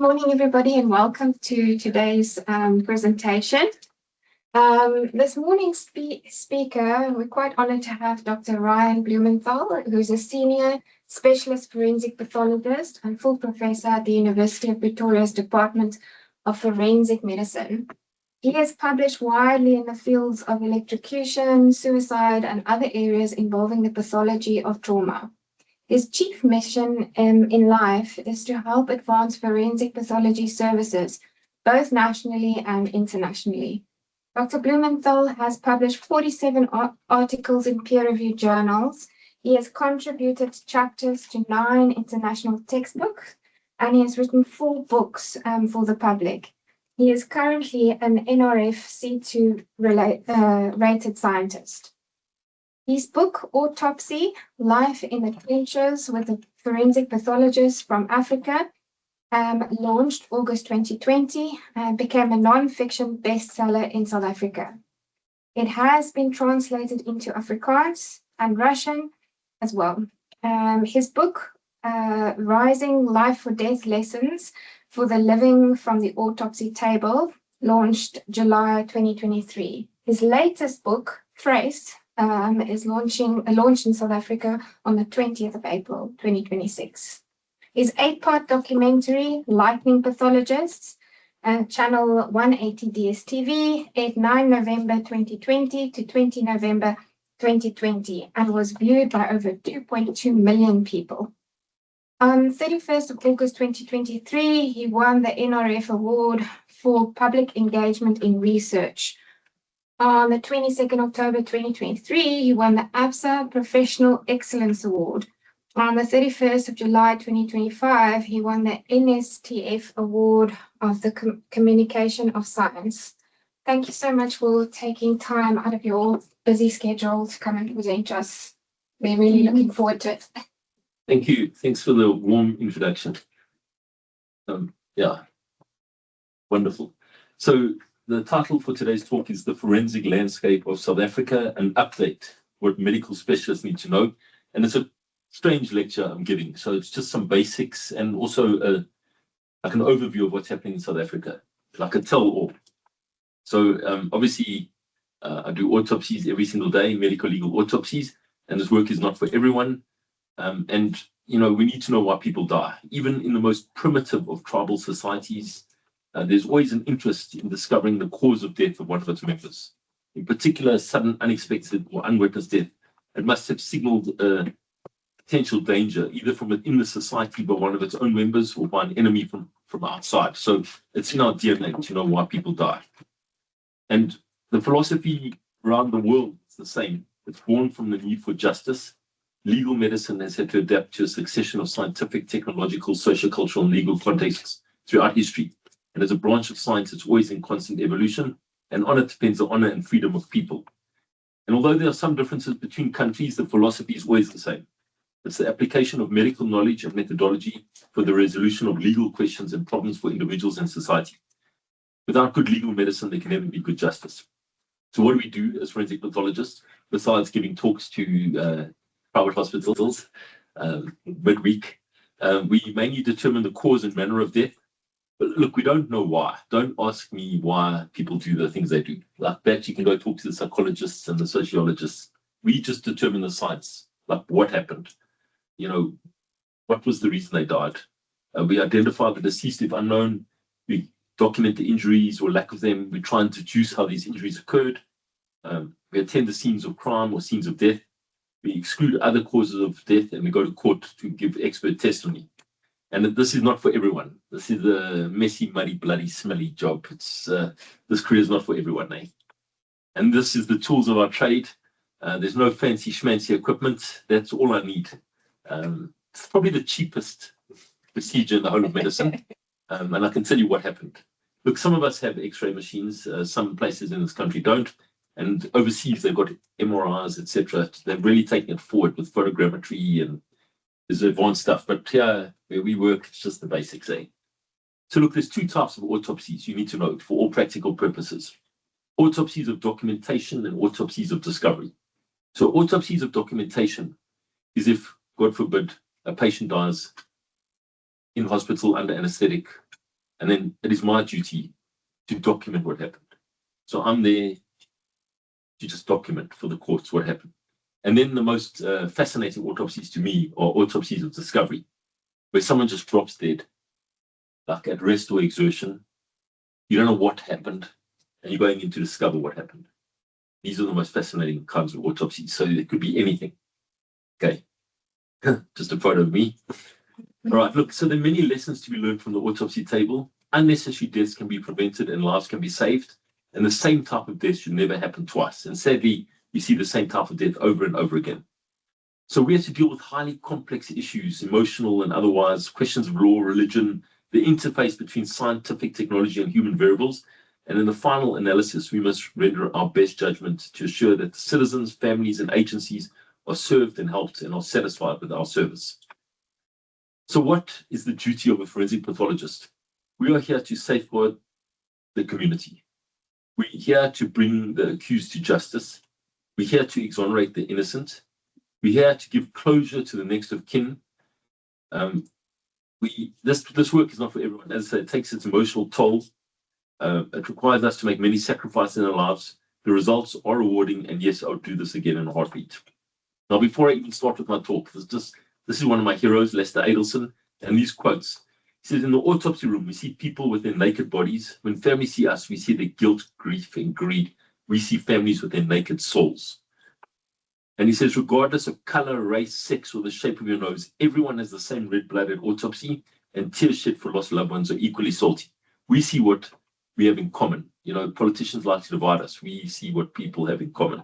Morning, everybody, and welcome to today's presentation. This morning's speaker, we're quite honored to have Dr. Ryan Blumenthal, who's a senior specialist forensic pathologist and full professor at the University of Pretoria's Department of Forensic Medicine. He has published widely in the fields of electrocution, suicide, and other areas involving the pathology of trauma. His chief mission in life is to help advance forensic pathology services, both nationally and internationally. Dr. Blumenthal has published 47 articles in peer-reviewed journals. He has contributed chapters to 9 international textbooks, and he has written 4 books for the public. He is currently an NRF C2 rated scientist. His book, Autopsy, Life in the Trenches with a Forensic Pathologist from Africa, launched August 2020, became a non-fiction bestseller in South Africa. It has been translated into Afrikaans and Russian as well. His book, Rising Life for Death Lessons for the Living from the Autopsy Table, launched July 2023. His latest book, Trace, is launched in South Africa on the 20th of April, 2026. His 8-part documentary, Lightning Pathologists, channel 180 DSTV, aired 9 November 2020 to 20 November 2020, and was viewed by over 2.2 million people. On 31st of August 2023, he won the NRF Award for Public Engagement in Research. On the 22nd October 2023, he won the ABSA Professional Excellence Award. On the 31st of July 2025, he won the NSTF Award of the Communication of Science. Thank you so much for taking time out of your busy schedule to come and present us. We're really looking forward to it. Thank you. Thanks for the warm introduction. Wonderful. So the title for today's talk is The Forensic Landscape of South Africa, an update, what medical specialists need to know. And it's a strange lecture I'm giving. So it's just some basics and also like an overview of what's happening in South Africa, like a tell-all. So obviously, I do autopsies every single day, medico-legal autopsies, and this work is not for everyone. And, you know, we need to know why people die. Even in the most primitive of tribal societies, there's always an interest in discovering the cause of death of one of its members. In particular, sudden, unexpected, or unwitnessed death. It must have signaled a potential danger, either from within the society by one of its own members or by an enemy from outside. So it's in our DNA to know why people die. And the philosophy around the world is the same. It's born from the need for justice. Legal medicine has had to adapt to a succession of scientific, technological, sociocultural, and legal contexts throughout history. And as a branch of science, it's always in constant evolution, and on it depends the honor and freedom of people. And although there are some differences between countries, the philosophy is always the same. It's the application of medical knowledge and methodology for the resolution of legal questions and problems for individuals and society. Without good legal medicine, there can never be good justice. So what do we do as forensic pathologists, besides giving talks to private hospitals midweek? We mainly determine the cause and manner of death. But look, we don't know why. Don't ask me why people do the things they do. Like that, you can go talk to the psychologists and the sociologists. We just determine the science, like what happened. You know, what was the reason they died? We identify the deceased if unknown. We document the injuries or lack of them. We try and deduce how these injuries occurred. We attend the scenes of crime or scenes of death. We exclude other causes of death, and we go to court to give expert testimony. And this is not for everyone. This is a messy, muddy, bloody, smelly job. It's this career is not for everyone, eh? And this is the tools of our trade. There's no fancy schmancy equipment. That's all I need. It's probably the cheapest procedure in the whole of medicine. And I can tell you what happened. Look, some of us have X-ray machines. Some places in this country don't. And overseas, they've got MRIs, etc. They're really taking it forward with photogrammetry and there's advanced stuff. But here, where we work, it's just the basics, eh? So look, there's 2 types of autopsies you need to know for all practical purposes. Autopsies of documentation and autopsies of discovery. So autopsies of documentation is if, God forbid, a patient dies in hospital under anesthetic, And then it is my duty to document what happened. So I'm there to just document for the courts what happened. And then the most fascinating autopsies to me are autopsies of discovery, where someone just drops dead, like at rest or exertion. You don't know what happened, and you're going in to discover what happened. These are the most fascinating kinds of autopsies. So it could be anything. Okay. Just a photo of me. All right, look, so there are many lessons to be learned from the autopsy table. Unnecessary deaths can be prevented and lives can be saved. And the same type of death should never happen twice. And sadly, you see the same type of death over and over again. So we have to deal with highly complex issues, emotional and otherwise, questions of law, religion, the interface between scientific technology and human variables. And in the final analysis, we must render our best judgment to assure that the citizens, families, and agencies are served and helped and are satisfied with our service. So what is the duty of a forensic pathologist? We are here to safeguard the community. We're here to bring the accused to justice. We're here to exonerate the innocent. We're here to give closure to the next of kin. This work is not for everyone. As I said, it takes its emotional toll. It requires us to make many sacrifices in our lives. The results are rewarding, and yes, I'll do this again in a heartbeat. Now, before I even start with my talk, this is one of my heroes, Lester Adelson, and these quotes. He says, in the autopsy room, we see people with their naked bodies. When families see us, we see their guilt, grief, and greed. We see families with their naked souls. And he says, regardless of color, race, sex, or the shape of your nose, everyone has the same red-blooded autopsy, and tears shed for lost loved ones are equally salty. We see what we have in common. You know, politicians like to divide us. We see what people have in common.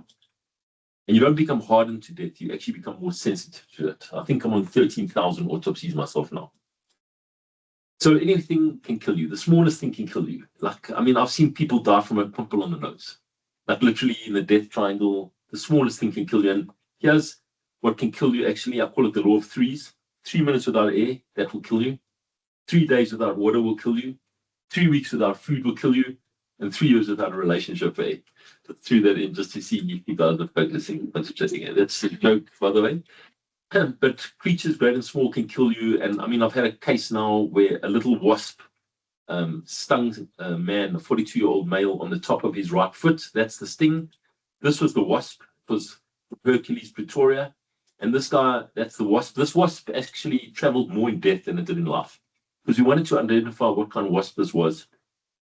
And you don't become hardened to death. You actually become more sensitive to it. I think I'm on 13,000 autopsies myself now. So anything can kill you. The smallest thing can kill you. Like, I mean, I've seen people die from a pimple on the nose. Like literally in the death triangle, the smallest thing can kill you. And here's what can kill you actually. I call it the law of threes. 3 minutes without air, that will kill you. 3 days without water will kill you. 3 weeks without food will kill you. And 3 years without a relationship. I threw that in just to see if you guys are focusing, concentrating. That's a joke, by the way. But creatures great and small can kill you. And I mean, I've had a case now where a little wasp stung a man, a 42-year-old male, on the top of his right foot. That's the sting. This was the wasp. It was Hercules Pretoria. And this guy, that's the wasp. This wasp actually traveled more in death than it did in life. Because we wanted to identify what kind of wasp this was.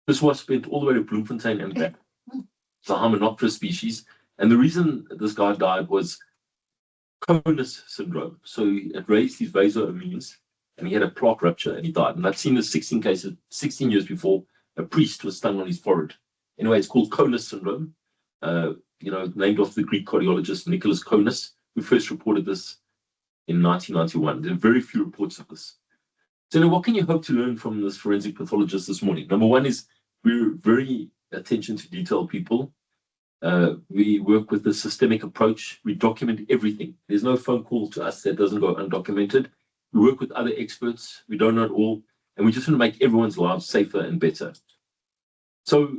This wasp went all the way to Bloemfontein and back. It's a Hymenoptera species. And the reason this guy died was Conus syndrome. So it raised his vasoamines and he had a plaque rupture and he died. And I've seen this 16 cases, 16 years before, a priest was stung on his forehead. Anyway, it's called Conus syndrome, named after the Greek cardiologist Nicholas Conus, who first reported this in 1991. There are very few reports of this. So now what can you hope to learn from this forensic pathologist this morning? Number one is we're very attention to detail people. We work with a systemic approach. We document everything. There's no phone call to us that doesn't go undocumented. We work with other experts. We don't know it all. And we just want to make everyone's lives safer and better. So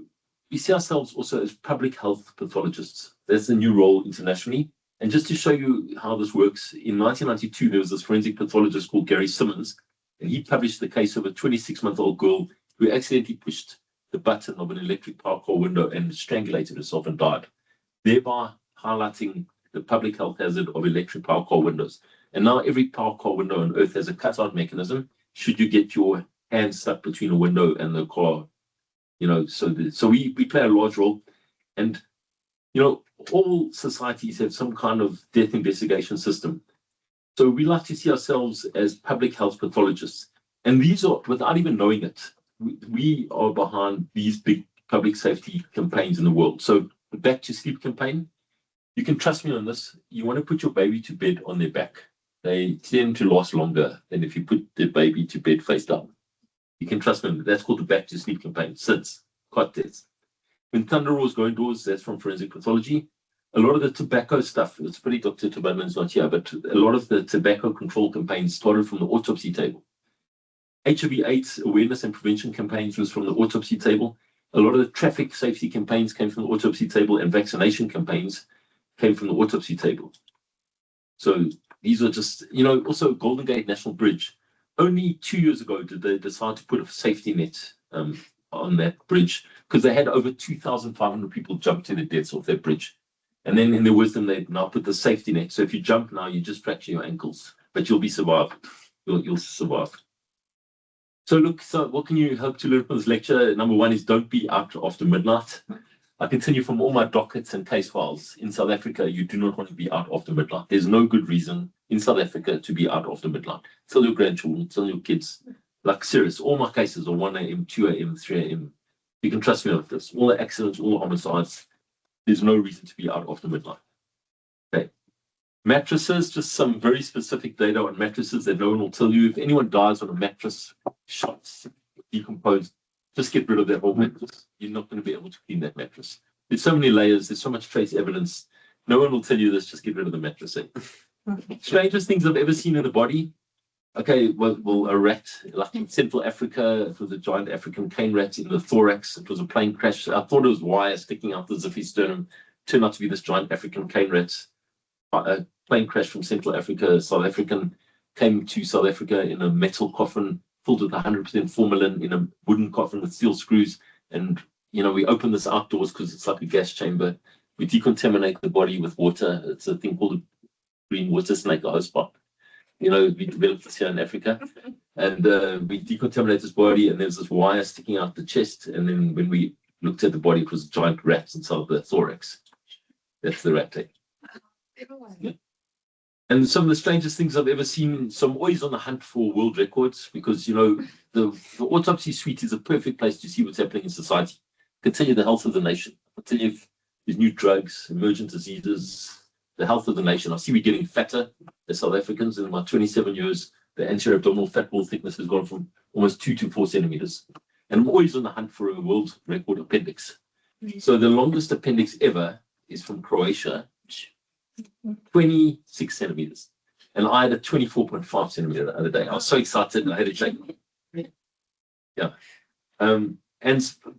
we see ourselves also as public health pathologists. That's a new role internationally. And just to show you how this works, in 1992, there was this forensic pathologist called Gary Simmons, and he published the case of a 26-month-old girl who accidentally pushed the button of an electric power car window and strangulated herself and died, thereby highlighting the public health hazard of electric power car windows. And now every power car window on Earth has a cutout mechanism should you get your hand stuck between a window and the car. So we play a large role. And, all societies have some kind of death investigation system. So we like to see ourselves as public health pathologists. And these are, without even knowing it, we are behind these big public safety campaigns in the world. So the Back to Sleep campaign, you can trust me on this. You want to put your baby to bed on their back. They tend to last longer than if you put the baby to bed face down. You can trust me. That's called the Back to Sleep campaign. SIDS, cot deaths. When thunder roars go indoors, that's from forensic pathology. A lot of the tobacco stuff, it's pretty Dr. Tubanman's not here, but a lot of the tobacco control campaigns started from the autopsy table. HIV/AIDS awareness and prevention campaigns was from the autopsy table. A lot of the traffic safety campaigns came from the autopsy table, and vaccination campaigns came from the autopsy table. So these are just, also Golden Gate National Bridge only 2 years ago did they decide to put a safety net on that bridge, because they had over 2,500 people jump to their deaths off that bridge. And then in their wisdom, they now put the safety net. So if you jump now, you just fracture your ankles, but you'll be survived. You'll survive. So look, so what can you hope to learn from this lecture? Number one is don't be out after midnight. I can tell you from all my dockets and case files in South Africa, you do not want to be out after midnight. There's no good reason in South Africa to be out after midnight. Tell your grandchildren, tell your kids. Like serious, all my cases are 1 a.m., 2 a.m., 3 a.m. You can trust me on this. All the accidents, all the homicides, there's no reason to be out after midnight. Okay. Mattresses, just some very specific data on mattresses that no one will tell you. If anyone dies on a mattress, shots, decomposed, just get rid of that whole mattress. You're not going to be able to clean that mattress. There's so many layers, there's so much trace evidence. No one will tell you this, just get rid of the mattress. Strangest things I've ever seen in the body. Okay, well, a rat, like in Central Africa, it was a giant African cane rat in the thorax. It was a plane crash. I thought it was wire sticking out the Ziffy sternum. Turned out to be this giant African cane rat. A plane crash from Central Africa. South African came to South Africa in a metal coffin filled with 100% formalin in a wooden coffin with steel screws. And, you know, we open this outdoors because it's like a gas chamber. We decontaminate the body with water. It's a thing called a green water snake, a host spot. You know, we developed this here in Africa, and we decontaminate this body, and there's this wire sticking out the chest. And then when we looked at the body, it was giant rats inside the thorax. That's the rat tape. Yeah. And some of the strangest things I've ever seen. So I'm always on the hunt for world records because, you know, the autopsy suite is a perfect place to see what's happening in society. I can tell you the health of the nation. I can tell you if there's new drugs, emergent diseases, the health of the nation. I see we're getting fatter as South Africans. In my 27 years, the anterior abdominal fat wall thickness has gone from almost 2 to 4 centimeters. And I'm always on the hunt for a world record appendix. So the longest appendix ever is from Croatia, 26 centimeters. And I had a 24.5 centimeter the other day. I was so excited and I had a shake. Yeah. And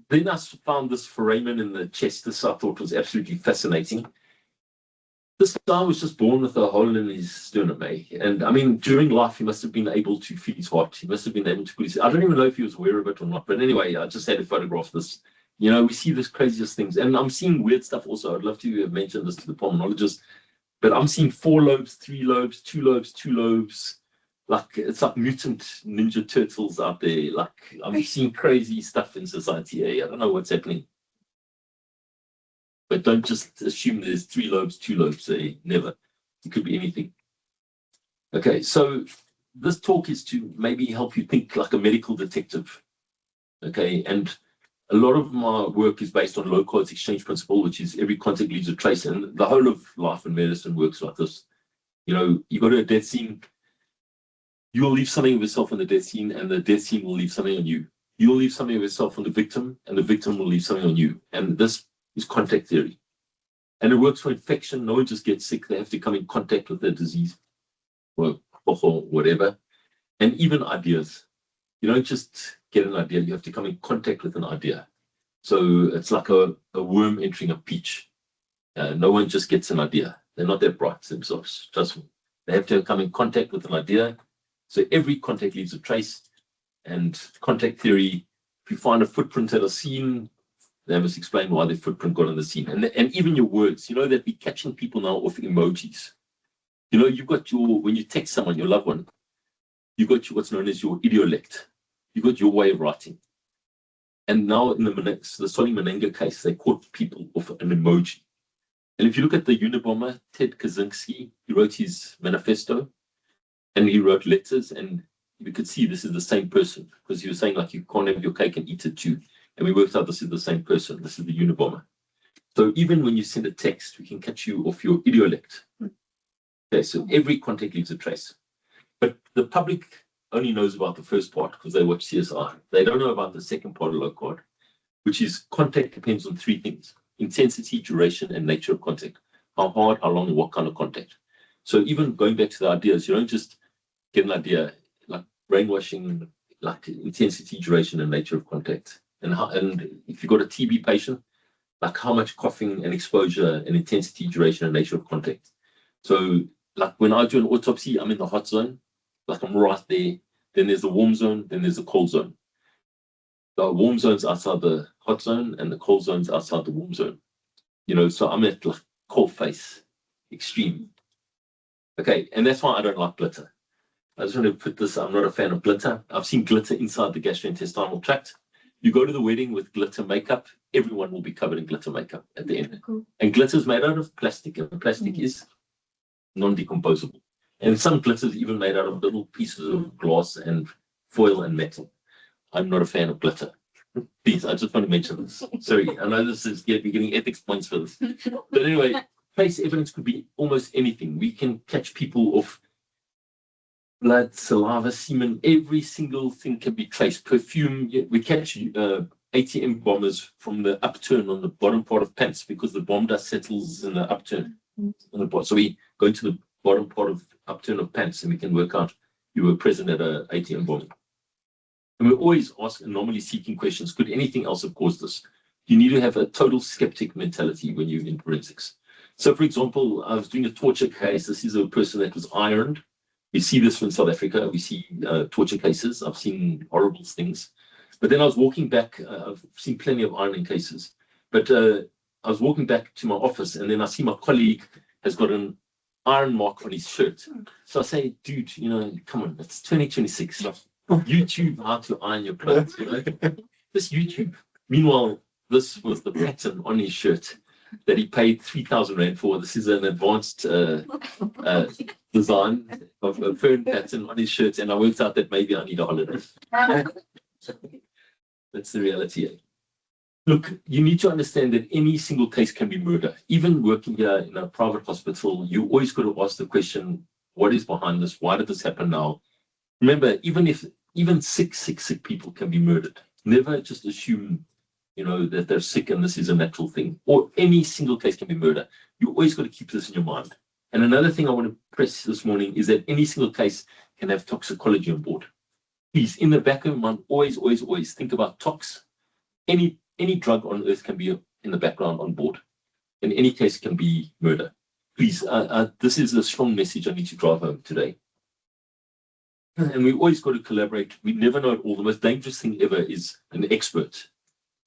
then I found this foramen in the chest. This I thought was absolutely fascinating. This guy was just born with a hole in his sternum, and I mean, during life, he must have been able to feel his heart. He must have been able to put his. I don't even know if he was aware of it or not. But anyway, I just had to photograph this. You know, we see this craziest things, and I'm seeing weird stuff also. I'd love to have mentioned this to the pulmonologist, but I'm seeing 4 lobes, 3 lobes, 2 lobes, 2 lobes. Like it's like mutant ninja turtles out there. Like I'm seeing crazy stuff in society. I don't know what's happening. But don't just assume there's 3 lobes, 2 lobes. Never. It could be anything. Okay, so this talk is to maybe help you think like a medical detective. Okay, and a lot of my work is based on low codes exchange principle, which is every contact leaves a trace. And the whole of life in medicine works like this. You know, you go to a death scene, you'll leave something of yourself on the death scene, and the death scene will leave something on you. You'll leave something of yourself on the victim, and the victim will leave something on you. And this is contact theory. And it works for infection. No one just gets sick. They have to come in contact with the disease or whatever. And even ideas. You don't just get an idea. You have to come in contact with an idea. So it's like a worm entering a peach. No one just gets an idea. They're not that bright themselves. Trust me. They have to come in contact with an idea. So every contact leaves a trace. And contact theory, if you find a footprint at a scene, they must explain why their footprint got on the scene. And even your words, you know, that we're catching people now off emojis. You know, you've got when you text someone, your loved one, you've got what's known as your idiolect. You've got your way of writing. And now in the Solly Menenga case, they caught people off an emoji. And if you look at the Unabomber, Ted Kaczynski, he wrote his manifesto and he wrote letters, and you could see this is the same person because he was saying like you can't have your cake and eat it too. And we worked out this is the same person. This is the Unabomber. So even when you send a text, we can catch you off your idiolect. Okay, so every contact leaves a trace. But the public only knows about the first part because they watch CSI. They don't know about the second part of low code, which is contact depends on 3 things: intensity, duration, and nature of contact. How hard, how long, and what kind of contact. So even going back to the ideas, you don't just get an idea like brainwashing, like intensity, duration, and nature of contact. And if you've got a TB patient, like how much coughing and exposure and intensity, duration, and nature of contact. So like when I do an autopsy, I'm in the hot zone, like I'm right there. then there's the warm zone, then there's the cold zone. The warm zone's outside the hot zone, and the cold zone's outside the warm zone. So I'm at like cold face, extreme. Okay, and that's why I don't like glitter. I just want to put this, I'm not a fan of glitter. I've seen glitter inside the gastrointestinal tract. You go to the wedding with glitter makeup, everyone will be covered in glitter makeup at the end. Cool. And glitter is made out of plastic, and plastic is non-decomposable. And some glitter is even made out of little pieces of glass and foil and metal. I'm not a fan of glitter. Please, I just want to mention this. Sorry, I know this is getting ethics points for this. But anyway, face evidence could be almost anything. We can catch people off blood, saliva, semen, every single thing can be traced. Perfume, we catch ATM bombers from the upturn on the bottom part of pants because the bomb dust settles in the upturn. On the bottom. So we go into the bottom part of upturn of pants and we can work out you were present at an ATM bombing. And we always ask anomaly seeking questions. Could anything else have caused this? You need to have a total skeptic mentality when you're in forensics. So, for example, I was doing a torture case. This is a person that was ironed. We see this from South Africa. We see torture cases. I've seen horrible things. But then I was walking back. I've seen plenty of ironing cases. But I was walking back to my office, and then I see my colleague has got an iron mark on his shirt. So I say, dude, come on, it's 2026. YouTube how to iron your clothes. This YouTube. Meanwhile, this was the pattern on his shirt that he paid 3,000 Rand for. This is an advanced design of a fern pattern on his shirt, and I worked out that maybe I need a holiday. That's the reality. Look, you need to understand that any single case can be murder. Even working here in a private hospital, you always got to ask the question, what is behind this? Why did this happen now? Remember, even sick people can be murdered. Never just assume that they're sick and this is a natural thing, or any single case can be murder. You always got to keep this in your mind. And another thing I want to press this morning is that any single case can have toxicology on board. Please, in the back of your mind, always think about tox. Any drug on earth can be in the background on board. And any case can be murder. Please, this is a strong message I need to drive home today. And we always got to collaborate. We never know it all. The most dangerous thing ever is an expert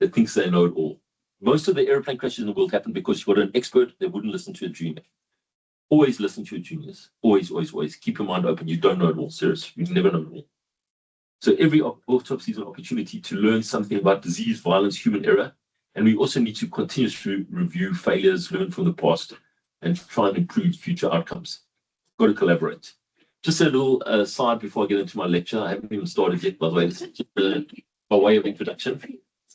that thinks they know it all. Most of the airplane crashes in the world happen because you've got an expert that wouldn't listen to a junior. Always listen to your juniors. Always. Keep your mind open. You don't know it all. Serious. You never know it all. So every autopsy is an opportunity to learn something about disease, violence, human error. And we also need to continuously review failures, learn from the past, and try and improve future outcomes. Got to collaborate. Just a little aside before I get into my lecture. I haven't even started yet, by the way. This is just by way of introduction.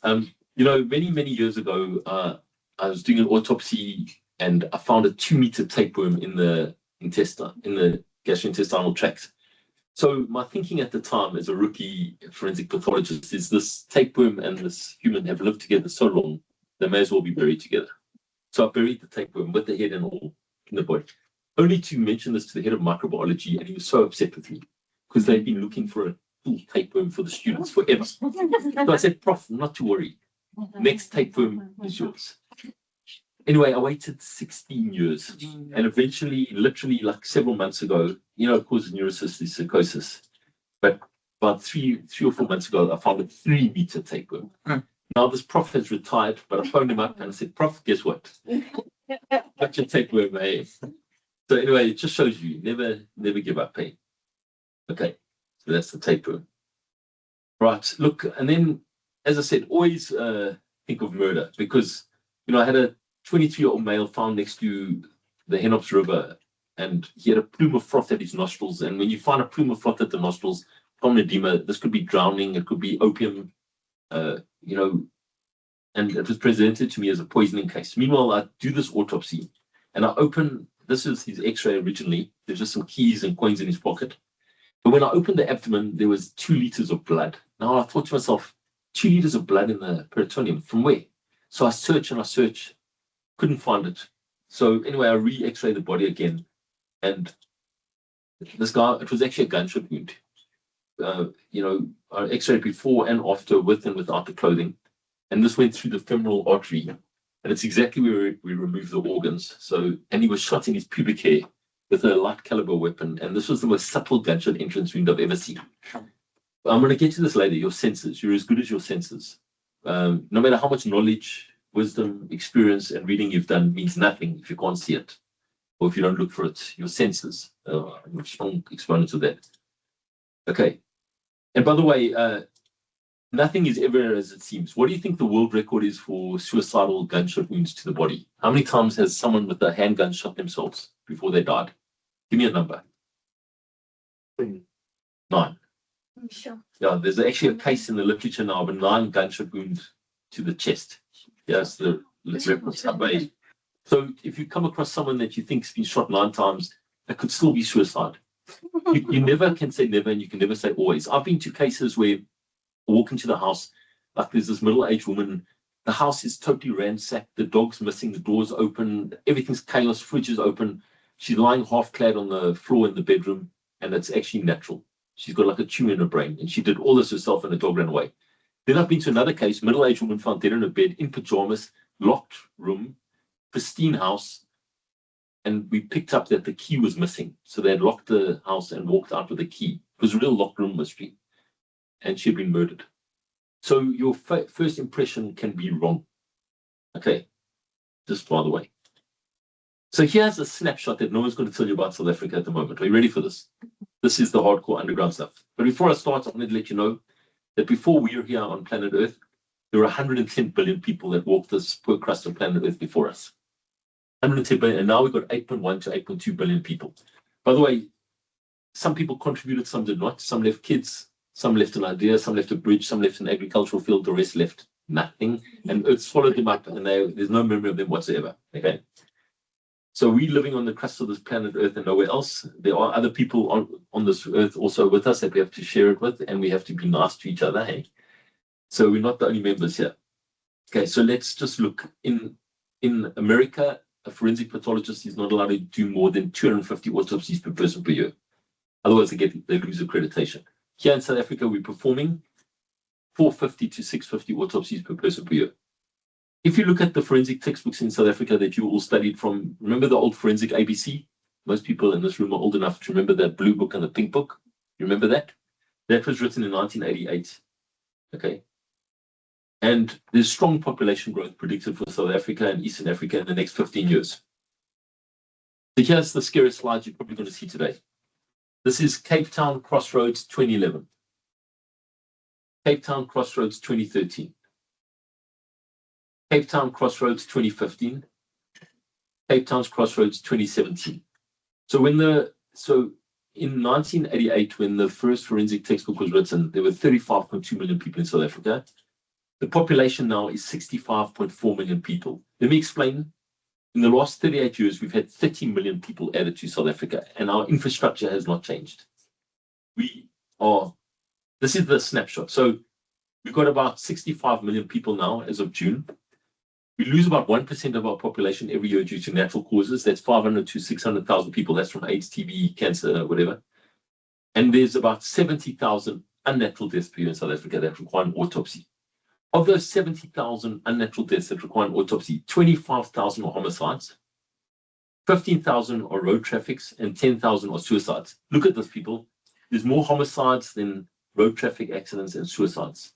Many years ago, I was doing an autopsy and I found a 2-meter tapeworm in the intestine, in the gastrointestinal tract. So my thinking at the time as a rookie forensic pathologist is this tapeworm and this human have lived together so long, they may as well be buried together. So I buried the tapeworm with the head and all in the body. Only to mention this to the head of microbiology, and he was so upset with me because they've been looking for a full tapeworm for the students forever. So I said, Prof, not to worry. Next tapeworm is yours. Anyway, I waited 16 years and eventually, literally like several months ago, it causes neurocystic psychosis. But about three or 4 months ago, I found a 3-meter tapeworm. Now this prof has retired, but I phoned him up and I said, Prof, guess what? Got your tapeworm, eh? So anyway, it just shows you, never give up, eh? Okay, so that's the tapeworm. Right, look, and then, as I said, always think of murder because, I had a 23-year-old male found next to the Henops River and he had a plume of froth at his nostrils. And when you find a plume of froth at the nostrils from edema, this could be drowning, it could be opium, and it was presented to me as a poisoning case. Meanwhile, I do this autopsy and I open, this is his x-ray originally, there's just some keys and coins in his pocket. But when I opened the abdomen, there was 2 liters of blood. Now I thought to myself, 2 liters of blood in the peritoneum, from where? So I search, couldn't find it. So anyway, I re-x-ray the body again. And this guy, it was actually a gunshot wound. I x-rayed before and after, with and without the clothing. And this went through the femoral artery. And it's exactly where we removed the organs. And he was shot in his pubic hair with a light caliber weapon. And this was the most subtle gunshot entrance wound I've ever seen. I'm going to get to this later. Your senses. You're as good as your senses. No matter how much knowledge, wisdom, experience, and reading you've done means nothing if you can't see it or if you don't look for it. Your senses. I'm a strong exponent of that. Okay. And by the way, nothing is ever as it seems. What do you think the world record is for suicidal gunshot wounds to the body? How many times has someone with a handgun shot themselves before they died? Give me a number. 9. I'm sure. Yeah, there's actually a case in the literature now of a 9 gunshot wound to the chest. Yes, the reference number 8. So if you come across someone that you think's been shot 9 times, that could still be suicide. You never can say never, and you can never say always. I've been to cases where I walk into the house, like there's this middle-aged woman, the house is totally ransacked, the dog's missing, the door's open, everything's chaos, fridge is open. She's lying half-clad on the floor in the bedroom, and it's actually natural. She's got like a tumor in her brain, and she did all this herself, and the dog ran away. Then I've been to another case, middle-aged woman found dead in her bed, in pajamas, locked room, pristine house, and we picked up that the key was missing. So they had locked the house and walked out with the key. It was a real locked room mystery. And she had been murdered. So your first impression can be wrong. Okay, just by the way. So here's a snapshot that no one's going to tell you about South Africa at the moment. Are you ready for this? This is the hardcore underground stuff. But before I start, I wanted to let you know that before we were here on planet Earth, there were 110 billion people that walked this poor crust of planet Earth before us. 110 billion, and now we've got 8.1 to 8.2 billion people. By the way, some people contributed, some did not. Some left kids, some left an idea, some left a bridge, some left an agricultural field, the rest left nothing. And Earth swallowed them up, and there's no memory of them whatsoever. Okay. So we're living on the crust of this planet Earth and nowhere else. There are other people on this Earth also with us that we have to share it with, and we have to be nice to each other. Hey. So we're not the only members here. Okay, so let's just look. In America, a forensic pathologist is not allowed to do more than 250 autopsies per person per year. Otherwise, they lose accreditation. Here in South Africa, we're performing 450 to 650 autopsies per person per year. If you look at the forensic textbooks in South Africa that you all studied from, remember the old forensic ABC? Most people in this room are old enough to remember that blue book and the pink book. You remember that? That was written in 1988. Okay. And there's strong population growth predicted for South Africa and Eastern Africa in the next 15 years. So here's the scariest slide you're probably going to see today. This is Cape Town Crossroads 2011. Cape Town Crossroads 2013. Cape Town Crossroads 2015. Cape Town's Crossroads 2017. So in 1988, when the first forensic textbook was written, there were 35.2 million people in South Africa. The population now is 65.4 million people. Let me explain. In the last 38 years, we've had 30 million people added to South Africa, and our infrastructure has not changed. This is the snapshot. So we've got about 65 million people now as of June. We lose about 1% of our population every year due to natural causes. That's 500 to 600,000 people. That's from AIDS, TB, cancer, whatever. And there's about 70,000 unnatural deaths per year in South Africa that require an autopsy. Of those 70,000 unnatural deaths that require an autopsy, 25,000 are homicides, 15,000 are road traffics, and 10,000 are suicides. Look at this, people. There's more homicides than road traffic accidents and suicides.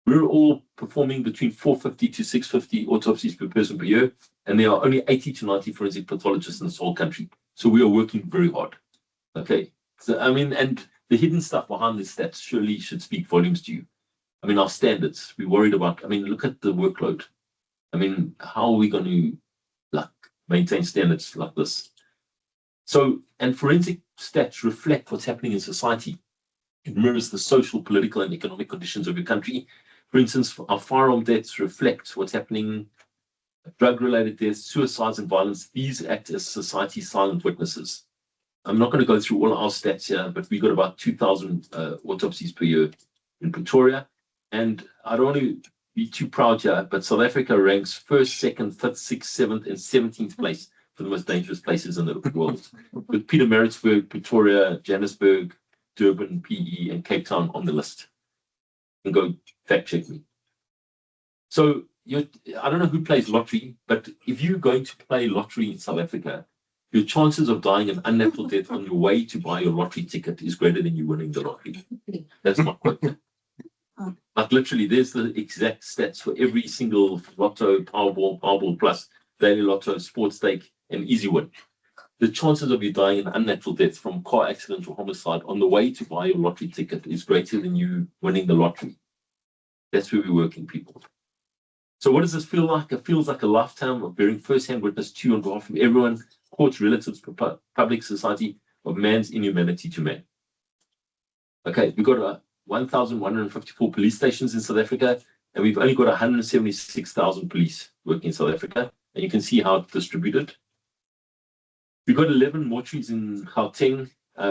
We're all performing between 450 to 650 autopsies per person per year, and there are only 80 to 90 forensic pathologists in this whole country. So we are working very hard. Okay. So, and the hidden stuff behind these stats surely should speak volumes to you. Our standards, we're worried about, look at the workload. How are we going to maintain standards like this? So, and forensic stats reflect what's happening in society. It mirrors the social, political, and economic conditions of your country. For instance, our firearm deaths reflect what's happening, drug-related deaths, suicides, and violence. These act as society's silent witnesses. I'm not going to go through all our stats here, but we've got about 2,000 autopsies per year in Pretoria. And I don't want to be too proud here, but South Africa ranks 1st, 2nd, 5th, 6th, 7th, and 17th place for the most dangerous places in the world. With Pietermaritzburg, Pretoria, Johannesburg, Durban, PE, and Cape Town on the list. And go fact check me. So I don't know who plays lottery, but if you're going to play lottery in South Africa, your chances of dying an unnatural death on your way to buy your lottery ticket is greater than you winning the lottery. That's my quote. Like literally, there's the exact stats for every single lotto, Powerball Plus, daily lotto, sports stake, and easy win. The chances of you dying an unnatural death from car accident or homicide on the way to buy your lottery ticket is greater than you winning the lottery. That's where we're working, people. So what does this feel like? It feels like a lifetime of bearing first-hand witness to on behalf of everyone, courts, relatives, public society, of man's inhumanity to man. Okay, we've got 1,154 police stations in South Africa, and we've only got 176,000 police working in South Africa, and you can see how it's distributed. We've got 11 mortuaries in Gauteng.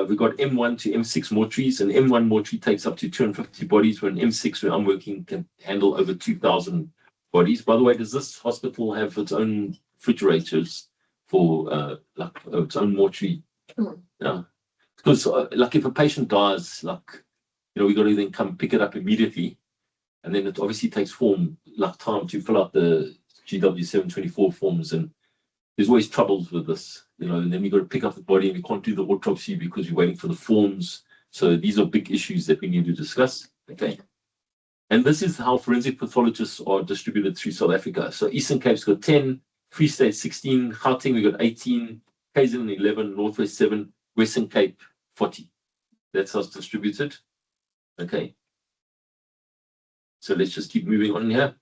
We've got M1 to M6 mortuaries, and M1 mortuary takes up to 250 bodies, where an M6, where I'm working, can handle over 2,000 bodies. By the way, does this hospital have its own refrigerators for its own mortuary? Yeah, because like if a patient dies, like we got to then come pick it up immediately, and then it obviously takes time to fill out the GW 724 forms, and there's always troubles with this, and then we got to pick up the body, and we can't do the autopsy because we're waiting for the forms. So these are big issues that we need to discuss. Okay. And this is how forensic pathologists are distributed through South Africa. So Eastern Cape's got 10, Free State 16, Gauteng we got 18, KZN 11, Northwest 7, Western Cape 40. That's how it's distributed. Okay. So let's just keep moving on here.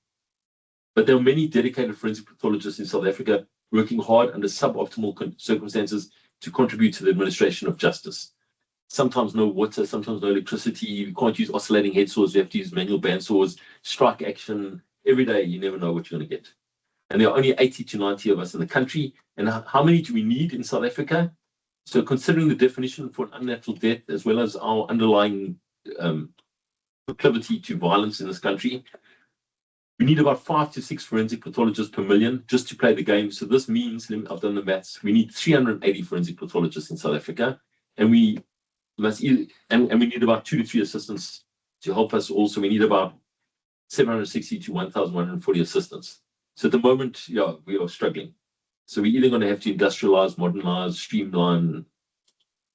But there are many dedicated forensic pathologists in South Africa working hard under suboptimal circumstances to contribute to the administration of justice. Sometimes no water, sometimes no electricity. You can't use oscillating head saws. You have to use manual bandsaws, strike action. Every day, you never know what you're going to get. And there are only 80 to 90 of us in the country. And how many do we need in South Africa? So considering the definition for an unnatural death, as well as our underlying proclivity to violence in this country, we need about 5 to 6 forensic pathologists per million just to play the game. So this means, I've done the maths, we need 380 forensic pathologists in South Africa. And we need about 2 to 3 assistants to help us also. We need about 760 to 1,140 assistants. So at the moment, we are struggling. So we're either going to have to industrialize, modernize, streamline,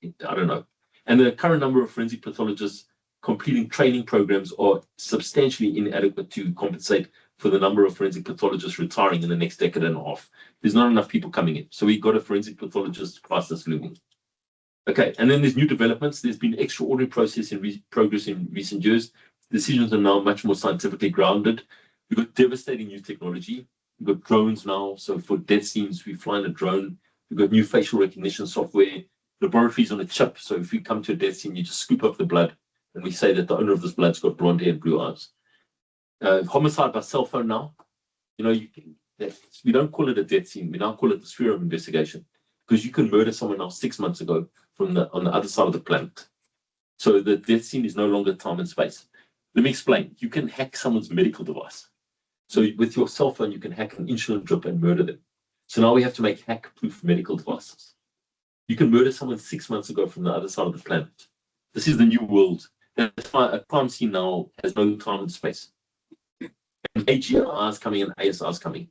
I don't know. And the current number of forensic pathologists completing training programs are substantially inadequate to compensate for the number of forensic pathologists retiring in the next decade and a half. There's not enough people coming in. So we've got a forensic pathologist crisis looming. Okay, and then there's new developments. There's been extraordinary progress in recent years. Decisions are now much more scientifically grounded. We've got devastating new technology. We've got drones now. So for death scenes, we fly in a drone. We've got new facial recognition software, laboratories on a chip. So if you come to a death scene, you just scoop up the blood, and we say that the owner of this blood's got blonde hair and blue eyes. Homicide by cell phone now. We don't call it a death scene. We now call it the sphere of investigation, because you can murder someone now 6 months ago on the other side of the planet. So the death scene is no longer time and space. Let me explain. You can hack someone's medical device. So with your cell phone, you can hack an insulin drip and murder them. So now we have to make hack-proof medical devices. You can murder someone 6 months ago from the other side of the planet. This is the new world. That's why a crime scene now has no time and space. And AGI is coming and ASI is coming.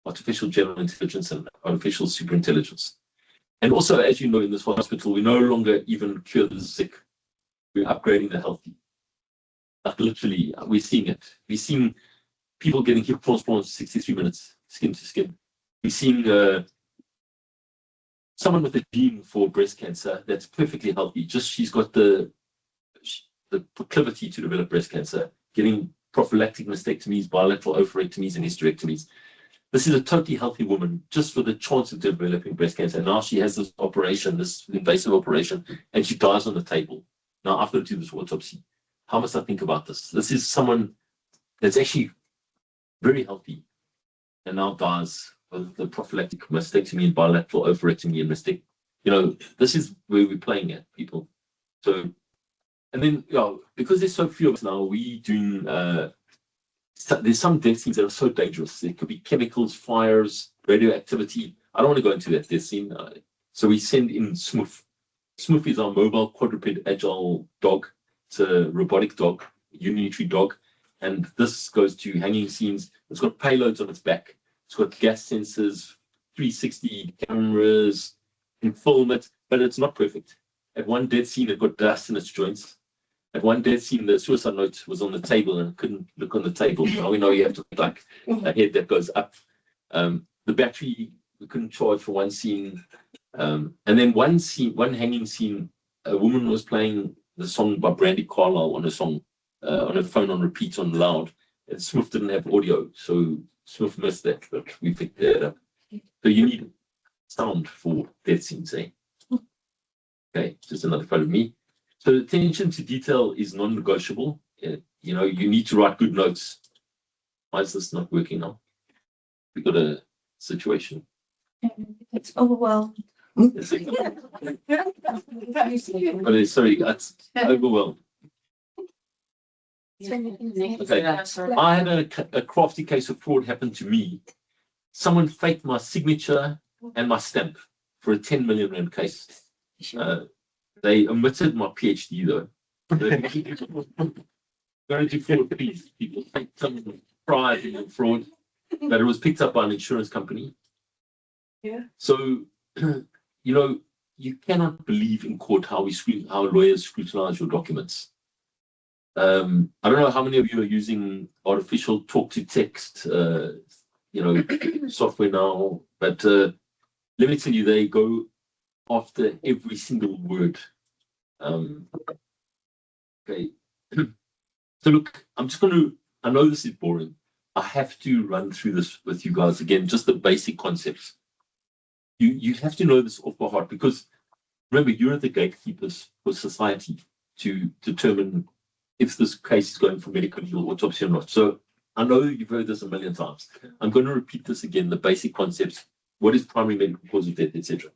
Artificial general intelligence and artificial superintelligence. And also, as you know, in this hospital, we no longer even cure the sick. We're upgrading the healthy. Like literally, we're seeing it. We're seeing people getting hip transplants 63 minutes, skin to skin. We're seeing someone with a gene for breast cancer that's perfectly healthy. Just she's got the proclivity to develop breast cancer, getting prophylactic mastectomies, bilateral oophorectomies, and hysterectomies. This is a totally healthy woman just for the chance of developing breast cancer. And now she has this operation, this invasive operation, and she dies on the table. Now, I've got to do this autopsy. How must I think about this? This is someone that's actually very healthy and now dies with the prophylactic mastectomy and bilateral oophorectomy and mastectomy. This is where we're playing at, people. So, and then, because there's so few of us now, we doing there's some death scenes that are so dangerous. There could be chemicals, fires, radioactivity. I don't want to go into that death scene. So we send in Smooth. Smooth is our mobile quadruped agile dog. It's a robotic dog, unitary dog. And this goes to hanging scenes. It's got payloads on its back. It's got gas sensors, 360 cameras, and film it, but it's not perfect. At one death scene, it got dust in its joints. At one death scene, the suicide note was on the table and couldn't look on the table. Now we know you have to put like a head that goes up. The battery we couldn't charge for one scene. And then one hanging scene, a woman was playing the song by Brandy Carlisle on a phone on repeat on loud. And Smith didn't have audio, so Smith missed that, but we picked that up. So you need sound for death scenes, eh? Okay, just another photo of me. So attention to detail is non-negotiable. You know, you need to write good notes. Why is this not working now? We've got a situation. It's overwhelmed. Sorry, it's overwhelmed. Okay. I had a crafty case of fraud happen to me. Someone faked my signature and my stamp for a 10 million rand case. They omitted my PhD though. Going to fraud, please. People take some pride in fraud, but it was picked up by an insurance company. Yeah. So, you know, you cannot believe in court how lawyers scrutinize your documents. I don't know how many of you are using artificial talk-to-text, software now, but let me tell you, they go after every single word. Okay. So look, I'm just going to, I know this is boring. I have to run through this with you guys again, just the basic concepts. You have to know this off by heart because remember, you're the gatekeepers for society to determine if this case is going for medico-legal autopsy or not. So I know you've heard this a million times. I'm going to repeat this again, the basic concepts. What is primary medical cause of death, etc.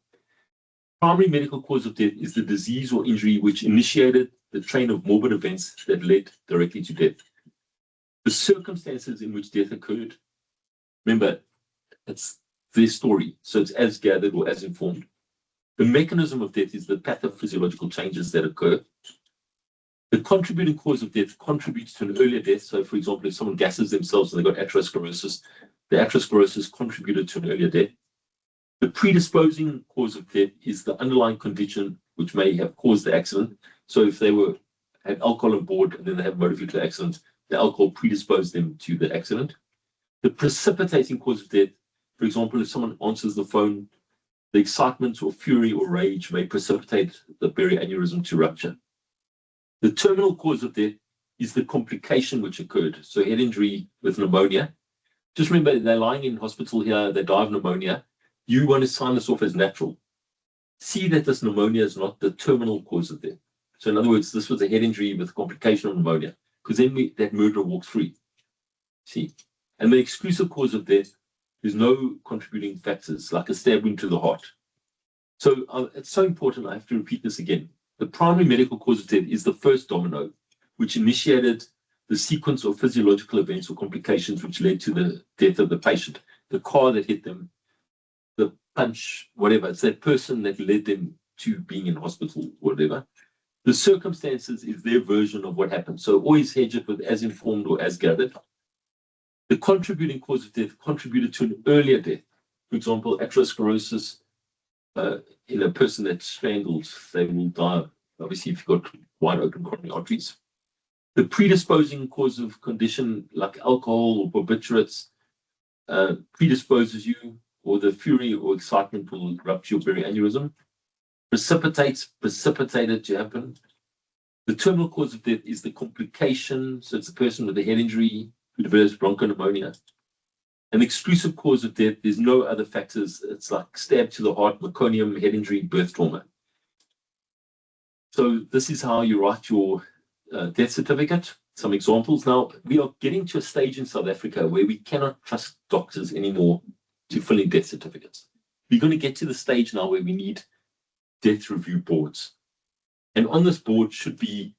Primary medical cause of death is the disease or injury which initiated the train of morbid events that led directly to death. The circumstances in which death occurred, remember, it's their story, so it's as gathered or as informed. The mechanism of death is the pathophysiological changes that occur. The contributing cause of death contributes to an earlier death. So, for example, if someone gasses themselves and they got atherosclerosis, the atherosclerosis contributed to an earlier death. The predisposing cause of death is the underlying condition which may have caused the accident. So if they had alcohol on board and then they have a motor vehicle accident, the alcohol predisposed them to the accident. The precipitating cause of death, for example, if someone answers the phone, the excitement or fury or rage may precipitate the berry aneurysm to rupture. The terminal cause of death is the complication which occurred. So head injury with pneumonia. Just remember, they're lying in hospital here, they die of pneumonia. You want to sign this off as natural. See that this pneumonia is not the terminal cause of death. So in other words, this was a head injury with complication of pneumonia, because then that murderer walks free. See? And the exclusive cause of death is no contributing factors, like a stab wound to the heart. So it's so important, I have to repeat this again. The primary medical cause of death is the first domino, which initiated the sequence of physiological events or complications which led to the death of the patient. The car that hit them, the punch, whatever. It's that person that led them to being in hospital, whatever. The circumstances is their version of what happened. So always hedge it with as informed or as gathered. The contributing cause of death contributed to an earlier death. For example, atherosclerosis in a person that's strangled, they will die, obviously, if you've got wide open coronary arteries. The predisposing cause of condition like alcohol or barbiturates predisposes you, or the fury or excitement will rupture your berry aneurysm. Precipitated to happen. The terminal cause of death is the complication, so it's a person with a head injury who develops bronchopneumonia. An exclusive cause of death, there's no other factors. It's like stab to the heart, meconium, head injury, birth trauma. So this is how you write your death certificate. Some examples. Now, we are getting to a stage in South Africa where we cannot trust doctors anymore to fill in death certificates. We're going to get to the stage now where we need death review boards. And on this board should be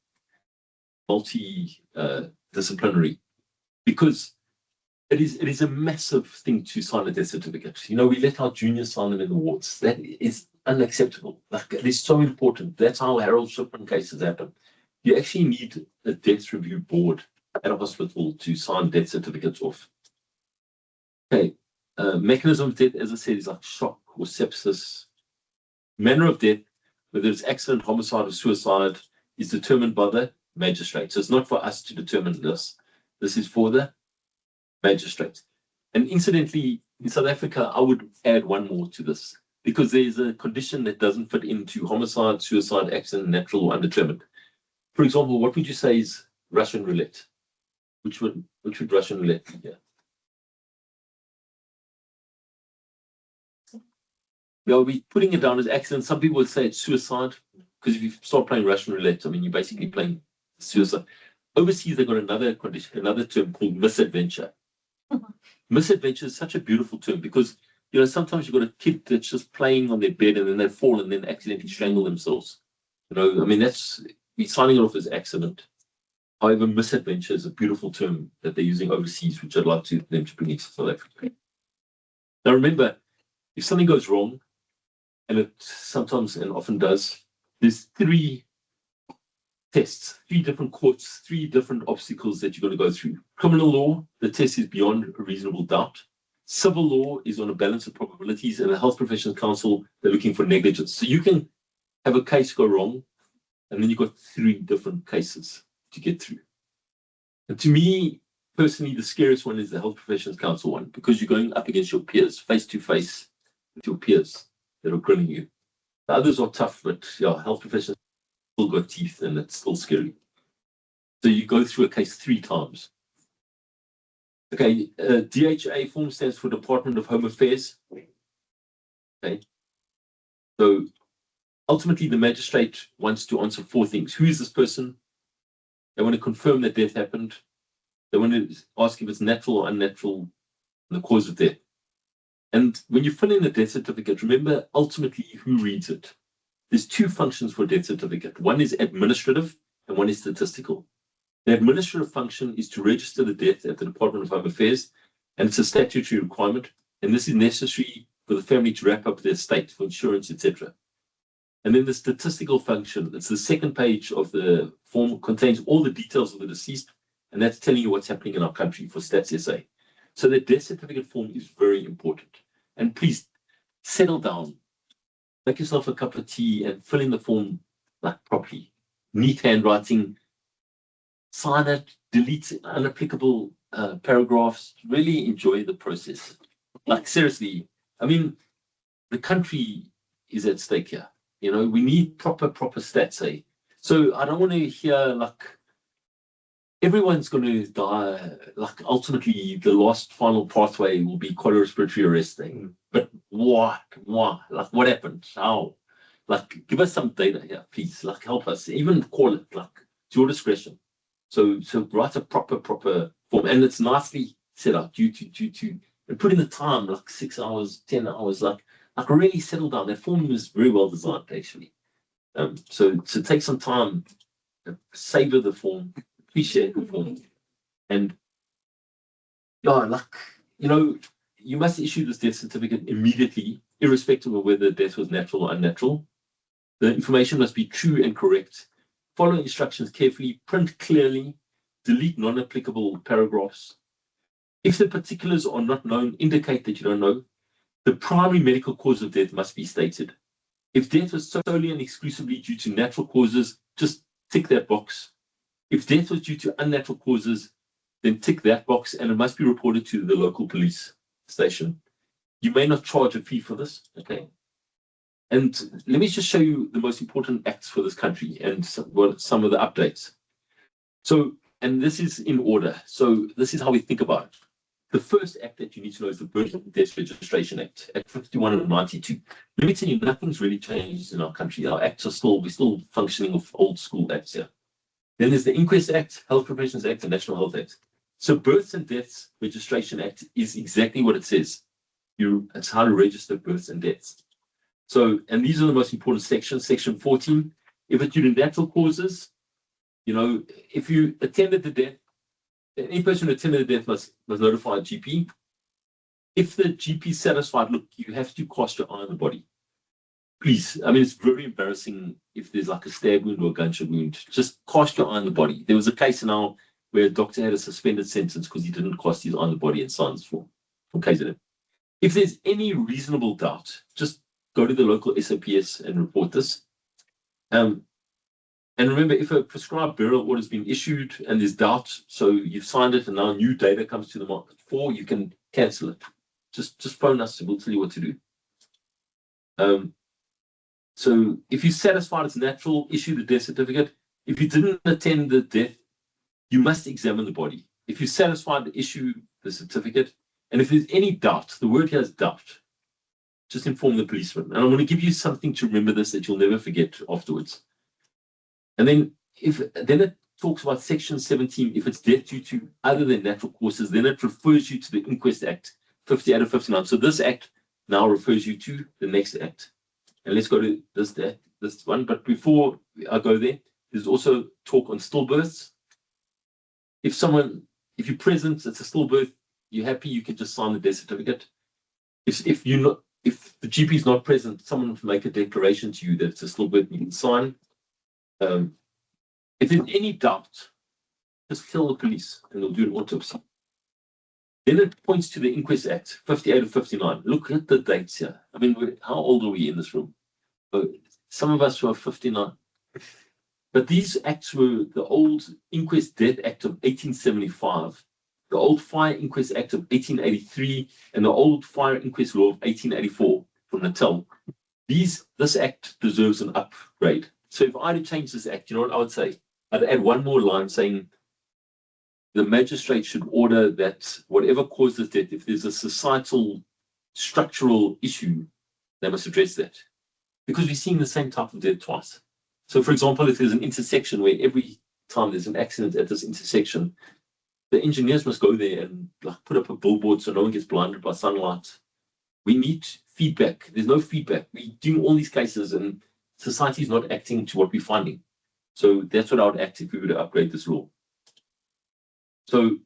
multi-disciplinary, because it is a massive thing to sign a death certificate. You know, we let our juniors sign them in the wards. That is unacceptable. Like, it is so important. That's how Harold Shipman cases happen. You actually need a death review board at a hospital to sign death certificates off. Okay, mechanism of death, as I said, is like shock or sepsis. Manner of death, whether it's accident, homicide, or suicide, is determined by the magistrate. So it's not for us to determine this. This is for the magistrate. And incidentally, in South Africa, I would add one more to this, because there's a condition that doesn't fit into homicide, suicide, accident, natural, or undetermined. For example, what would you say is Russian roulette? Which would Russian roulette be here? Yeah, we're putting it down as accident. Some people would say it's suicide, because if you start playing Russian roulette, I mean, you're basically playing suicide. Overseas, they've got another condition, another term called misadventure. Misadventure is such a beautiful term because, you know, sometimes you've got a kid that's just playing on their bed and then they fall and then accidentally strangle themselves. You know, I mean, we're signing it off as accident. However, misadventure is a beautiful term that they're using overseas, which I'd like them to bring into South Africa. Now, remember, if something goes wrong, and it sometimes and often does, there's 3 tests, 3 different courts, 3 different obstacles that you're going to go through. Criminal law, the test is beyond a reasonable doubt. Civil law is on a balance of probabilities, and the Health Professions Council, they're looking for negligence. So you can have a case go wrong, and then you've got 3 different cases to get through. And to me, personally, the scariest one is the Health Professions Council one, because you're going up against your peers, face to face with your peers that are grilling you. The others are tough, but yeah, health professions still got teeth and it's still scary. So you go through a case 3 times. Okay, DHA form stands for Department of Home Affairs. Okay, so ultimately the magistrate wants to answer 4 things. Who is this person? They want to confirm that death happened. They want to ask if it's natural or unnatural and the cause of death. And when you fill in the death certificate, remember ultimately who reads it. There's 2 functions for a death certificate. One is administrative and one is statistical. The administrative function is to register the death at the Department of Home Affairs, and it's a statutory requirement. And this is necessary for the family to wrap up their estate for insurance, etc. And then the statistical function, it's the 2nd page of the form, contains all the details of the deceased, and that's telling you what's happening in our country for Stats SA. So the death certificate form is very important. And please settle down, make yourself a cup of tea and fill in the form like properly. Neat handwriting, sign it, delete unapplicable paragraphs, really enjoy the process. Like seriously, I mean, the country is at stake here. You know, we need proper stats, eh? So I don't want to hear like everyone's going to die. Like ultimately, the last final pathway will be respiratory arrest. But what? Like what happened? How? Like give us some data here, please. Like help us. Even call it like it's your discretion. So write a proper form, and it's nicely set out. Due to and put in the time like 6 hours, 10 hours. Like really settle down. That form is very well designed actually. So take some time, savor the form. Appreciate the form, and yeah, like you know, you must issue this death certificate immediately, irrespective of whether death was natural or unnatural. The information must be true and correct. Follow instructions carefully, print clearly, delete non-applicable paragraphs. If the particulars are not known, indicate that you don't know. The primary medical cause of death must be stated. If death was solely and exclusively due to natural causes, just tick that box. If death was due to unnatural causes, then tick that box, and it must be reported to the local police station. You may not charge a fee for this, okay? And let me just show you the most important acts for this country and some of the updates. So, and this is in order. So this is how we think about it. The first act that you need to know is the Birth and Death Registration Act, Act 51 of 92. Let me tell you, nothing's really changed in our country. Our acts are we're still functioning with old school acts here. Then there's the Inquest Act, Health Professions Act, and National Health Act. So Births and Deaths Registration Act is exactly what it says. It's how to register births and deaths. So, and these are the most important sections. Section 14, if it's due to natural causes, you know, if you attended the death, any person who attended the death must notify a GP. If the GP is satisfied, look, you have to cast your eye on the body. Please, I mean, it's very embarrassing if there's like a stab wound or a gunshot wound. Just cast your eye on the body. There was a case now where a doctor had a suspended sentence because he didn't cast his eye on the body and sign this form from KZN. If there's any reasonable doubt, just go to the local SOPS and report this. And remember, if a prescribed burial order has been issued and there's doubt, so you've signed it and now new data comes to the market for, you can cancel it. Just phone us, we'll tell you what to do. So if you're satisfied it's natural, issue the death certificate. If you didn't attend the death, you must examine the body. If you're satisfied, issue the certificate. And if there's any doubt, the word here is doubt, just inform the policeman. And I'm going to give you something to remember this that you'll never forget afterwards. And then it talks about section 17, if it's death due to other than natural causes, then it refers you to the Inquest Act 58 of 59. So this act now refers you to the next act. And let's go to this one. But before I go there, there's also talk on stillbirths. If you're present, it's a stillbirth, you're happy, you can just sign the death certificate. If the GP is not present, someone will make a declaration to you that it's a stillbirth, you can sign. If there's any doubt, just tell the police and they'll do an autopsy. Then it points to the Inquest Act, 58 of 59. Look at the dates here. I mean, how old are we in this room? Some of us were 59. But these acts were the old Inquest Death Act of 1875, the old Fire Inquest Act of 1883, and the old Fire Inquest Law of 1884 from Natal. This act deserves an upgrade. So if I had to change this act, you know what I would say? I'd add one more line saying the magistrate should order that whatever causes death, if there's a societal structural issue, they must address that. Because we're seeing the same type of death twice. So for example, if there's an intersection where every time there's an accident at this intersection, the engineers must go there and put up a billboard so no one gets blinded by sunlight. We need feedback. There's no feedback. We're doing all these cases and society is not acting to what we're finding. So that's what I would act if we were to upgrade this law. So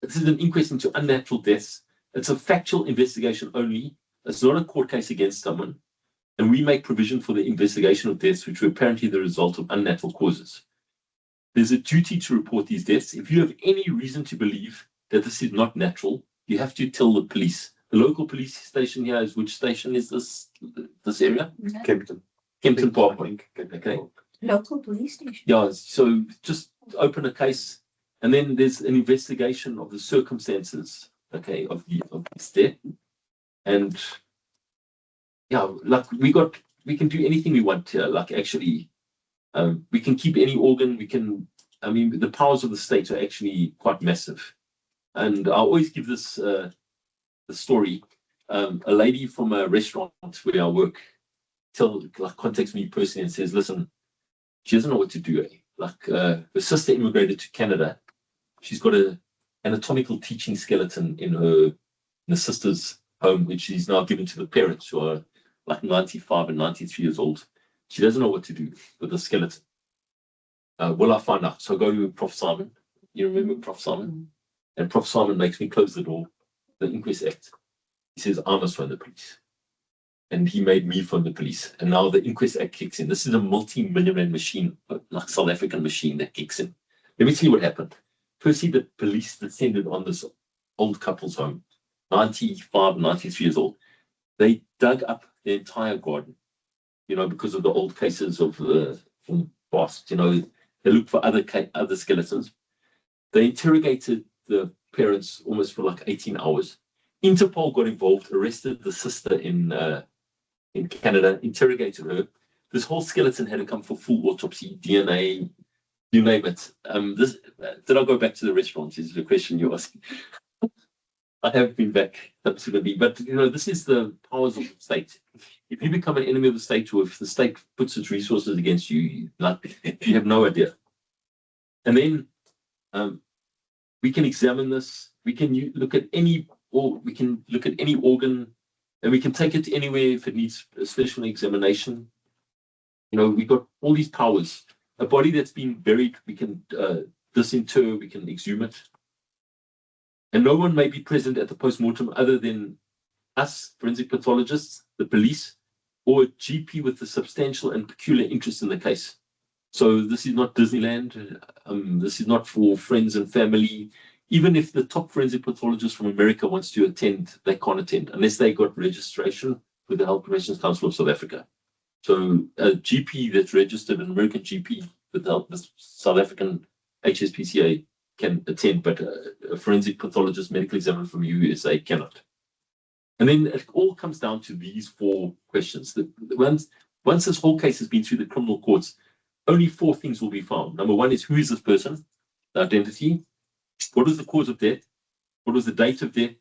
this is an inquest into unnatural deaths. It's a factual investigation only. It's not a court case against someone. And we make provision for the investigation of deaths which were apparently the result of unnatural causes. There's a duty to report these deaths. If you have any reason to believe that this is not natural, you have to tell the police. The local police station here is, which station is this area? Kempton Parkway. Okay. Local police station. Yeah, so just open a case, and then there's an investigation of the circumstances, okay, of this death. And yeah, we can do anything we want here. Actually, we can keep any organ. The powers of the state are actually quite massive. And I always give this the story. A lady from a restaurant where I work contacts me personally and says, "Listen, she doesn't know what to do. Her sister immigrated to Canada. She's got an anatomical teaching skeleton in the sister's home, which she's now given to the parents who are 95 and 93 years old. She doesn't know what to do with the skeleton. Will I find out?" So I go to Prof. Simon. You remember Prof. Simon? And Prof. Simon makes me close the door, the Inquest Act. He says, "I must phone the police." And he made me phone the police. And now the Inquest Act kicks in. This is a multi-million rand machine, like South African machine that kicks in. Let me tell you what happened. Firstly, the police descended on this old couple's home, 95, 93 years old. They dug up the entire garden, because of the old cases from the past. They looked for other skeletons. They interrogated the parents almost for 18 hours. Interpol got involved, arrested the sister in Canada, interrogated her. This whole skeleton had to come for full autopsy, DNA, you name it. Did I go back to the restaurants? Is the question you're asking? I have been back, absolutely. But, this is the powers of the state. If you become an enemy of the state, or if the state puts its resources against you, you have no idea. And then we can examine this. We can look at any organ, and we can take it anywhere if it needs a special examination. We've got all these powers. A body that's been buried, we can disinter, we can exhume it. And no one may be present at the post-mortem other than us, forensic pathologists, the police, or a GP with a substantial and peculiar interest in the case. So this is not Disneyland. This is not for friends and family. Even if the top forensic pathologist from America wants to attend, they can't attend unless they got registration with the Health Professions Council of South Africa. So a GP that's registered, an American GP with the South African HSPCA can attend, but a forensic pathologist, medical examiner from USA cannot. And then it all comes down to these 4 questions. Once this whole case has been through the criminal courts, only 4 things will be found. Number 1 is, who is this person? The identity. What was the cause of death? What was the date of death?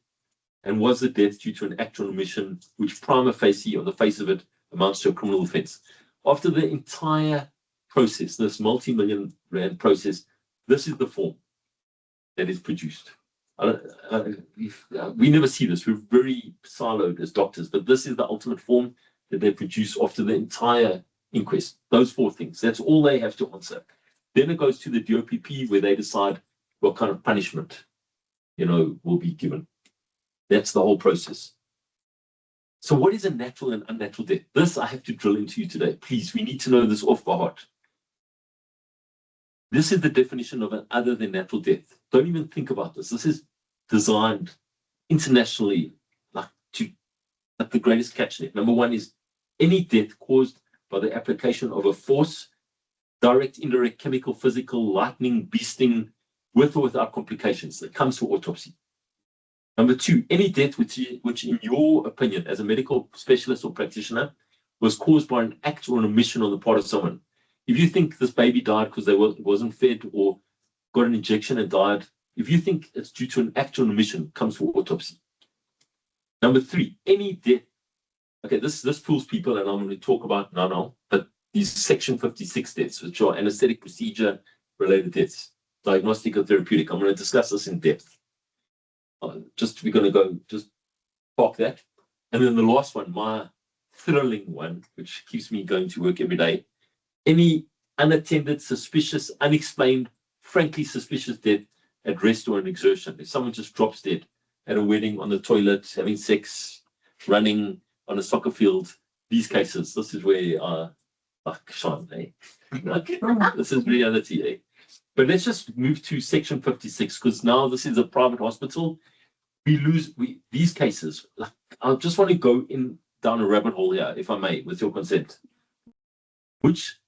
And was the death due to an act or omission, which prima facie, on the face of it, amounts to a criminal offence? After the entire process, this multi-million rand process, this is the form that is produced. We never see this. We're very siloed as doctors, but this is the ultimate form that they produce after the entire inquest. Those 4 things. That's all they have to answer. Then it goes to the DOPP, where they decide what kind of punishment, will be given. That's the whole process. So what is a natural and unnatural death? This I have to drill into you today. Please, we need to know this off by heart. This is the definition of an other than natural death. Don't even think about this. This is designed internationally like the greatest catch net. Number 1 is any death caused by the application of a force, direct, indirect, chemical, physical, lightning, beasting, with or without complications, that comes to autopsy. Number 2, any death which in your opinion, as a medical specialist or practitioner, was caused by an act or an omission on the part of someone. If you think this baby died because they wasn't fed or got an injection and died, if you think it's due to an act or an omission, comes for autopsy. Number 3, any death. Okay, this fools people, and I'm going to talk about now, but these Section 56 deaths, which are anesthetic procedure related deaths, diagnostic or therapeutic. I'm going to discuss this in depth. We're going to go, just park that. And then the last one, my thrilling one, which keeps me going to work every day. Any unattended, suspicious, unexplained, frankly suspicious death at rest or an exertion. If someone just drops dead at a wedding, on the toilet, having sex, running on a soccer field, these cases, this is where Sean, this is reality, But let's just move to Section 56, because now this is a private hospital. These cases, I just want to go down a rabbit hole here, if I may, with your consent. Which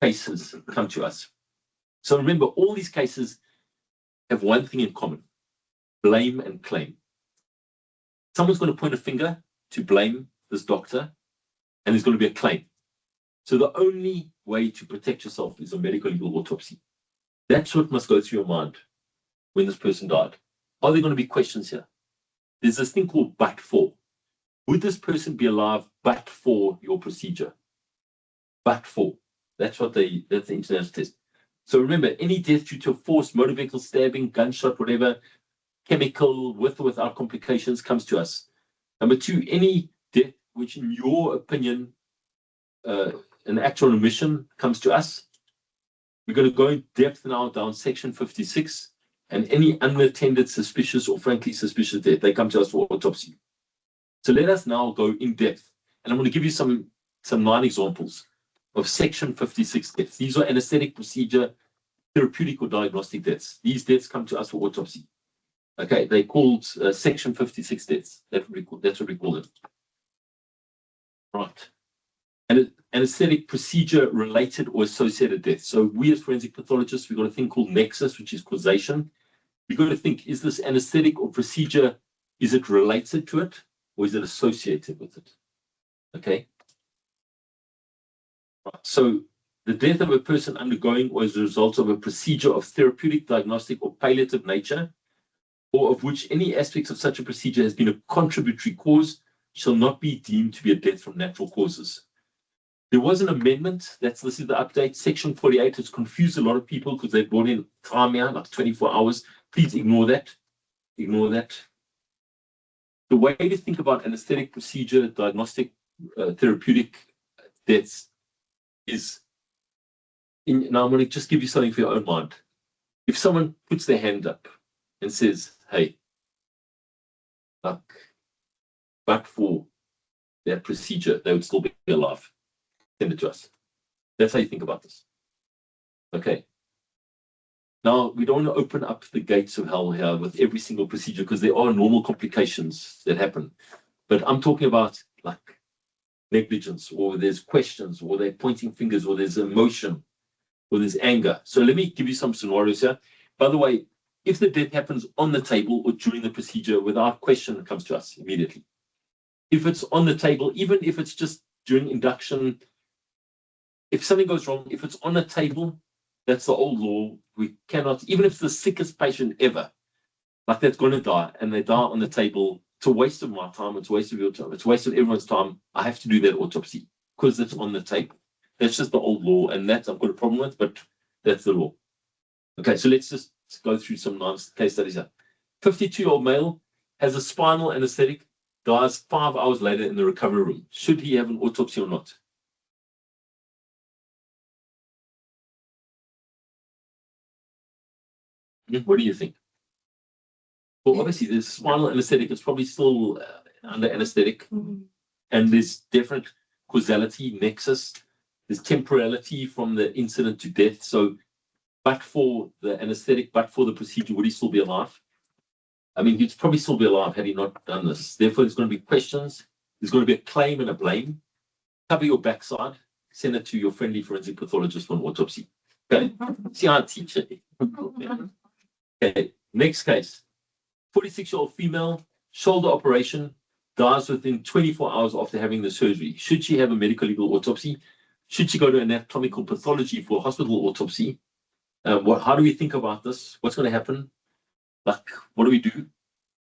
cases come to us? So remember, all these cases have one thing in common: blame and claim. Someone's going to point a finger to blame this doctor, and there's going to be a claim. So the only way to protect yourself is a medico-legal autopsy. That's what must go through your mind when this person died. Are there going to be questions here? There's this thing called but for. Would this person be alive but for your procedure? But for. That's the international test. So remember, any death due to a force, motor vehicle, stabbing, gunshot, whatever, chemical, with or without complications, comes to us. Number 2, any death which in your opinion, an actual omission, comes to us. We're going to go in depth now down Section 56, and any unattended, suspicious, or frankly suspicious death, they come to us for autopsy. So let us now go in depth, and I'm going to give you some 9 examples of Section 56 deaths. These are anesthetic procedure, therapeutic, or diagnostic deaths. These deaths come to us for autopsy. Okay, they're called Section 56 deaths. That's what we call them. Right. And anesthetic procedure related or associated deaths. So we as forensic pathologists, we've got a thing called nexus, which is causation. We've got to think, is this anesthetic or procedure, is it related to it, or is it associated with it? Okay. Right. So the death of a person undergoing or as a result of a procedure of therapeutic, diagnostic, or palliative nature, or of which any aspects of such a procedure has been a contributory cause, shall not be deemed to be a death from natural causes. There was an amendment, this is the update, Section 48 has confused a lot of people because they brought in time here, like 24 hours. Please ignore that. Ignore that. The way to think about anesthetic procedure, diagnostic, therapeutic deaths is, now I'm going to just give you something for your own mind. If someone puts their hand up and says, hey, but for that procedure, they would still be alive. Send it to us. That's how you think about this. Okay. Now, we don't want to open up the gates of hell here with every single procedure because there are normal complications that happen. But I'm talking about negligence, or there's questions, or they're pointing fingers, or there's emotion, or there's anger. So let me give you some scenarios here. By the way, if the death happens on the table or during the procedure, without question, it comes to us immediately. If it's on the table, even if it's just during induction, if something goes wrong, if it's on the table, that's the old law. We cannot, even if it's the sickest patient ever, like that's going to die, and they die on the table, it's a waste of my time, it's a waste of your time, it's a waste of everyone's time. I have to do that autopsy because it's on the table. That's just the old law, and that I've got a problem with, but that's the law. Okay, so let's just go through some nice case studies here. 52-year-old male has a spinal anesthetic, dies 5 hours later in the recovery room. Should he have an autopsy or not? What do you think? Well, obviously, there's spinal anesthetic. It's probably still under anesthetic, and there's different causality, nexus. There's temporality from the incident to death. So, but for the anesthetic, but for the procedure, would he still be alive? I mean, he'd probably still be alive had he not done this. Therefore, there's going to be questions. There's going to be a claim and a blame. Cover your backside. Send it to your friendly forensic pathologist for an autopsy. Okay. See how I teach it. Okay. Next case. 46-year-old female, shoulder operation, dies within 24 hours after having the surgery. Should she have a medico-legal autopsy? Should she go to anatomical pathology for a hospital autopsy? How do we think about this? What's going to happen? Like, what do we do?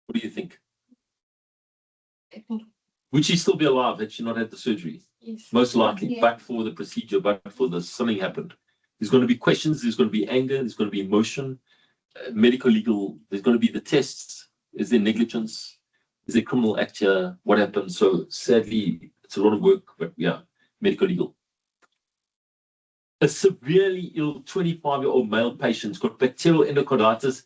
What do you think? Would she still be alive had she not had the surgery? Yes. Most likely, but for the procedure, but for the something happened. There's going to be questions, there's going to be anger, there's going to be emotion, medical legal, there's going to be the tests. Is there negligence? Is there criminal act here? What happened? So sadly, it's a lot of work, but yeah, medical legal. A severely ill 25-year-old male patient's got bacterial endocarditis.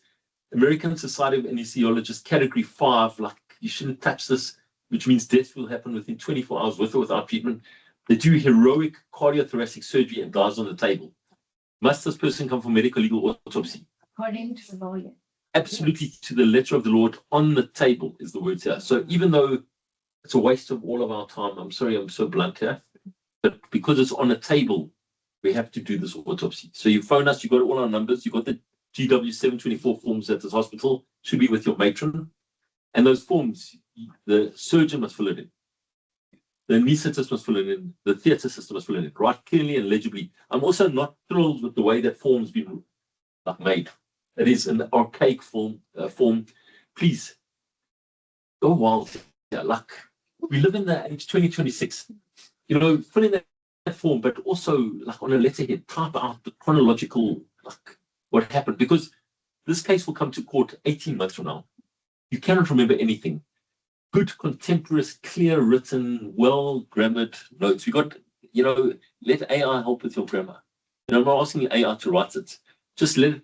American Society of Anesthesiologists, category 5, like you shouldn't touch this, which means death will happen within 24 hours with or without treatment. They do heroic cardiothoracic surgery and dies on the table. Must this person come for medical legal autopsy? According to the lawyer. Absolutely, to the letter of the Lord, on the table is the words here. So even though it's a waste of all of our time, I'm sorry I'm so blunt here, but because it's on a table, we have to do this autopsy. So you phone us, you got all our numbers, you got the GW 724 forms at this hospital, should be with your matron. And those forms, the surgeon must fill it in. The anaesthetist must fill it in. The theatre system must fill it in. Write clearly and legibly. I'm also not thrilled with the way that form's been made. It is an archaic form. Please, go wild. Yeah, like, we live in the age 2026. You know, fill in that form, but also, like, on a letterhead, type out the chronological, like, what happened. Because this case will come to court 18 months from now. You cannot remember anything. Good, contemporaneous, clear written, well-grammared notes. We got, you know, let AI help with your grammar. You know, I'm not asking AI to write it. Just let it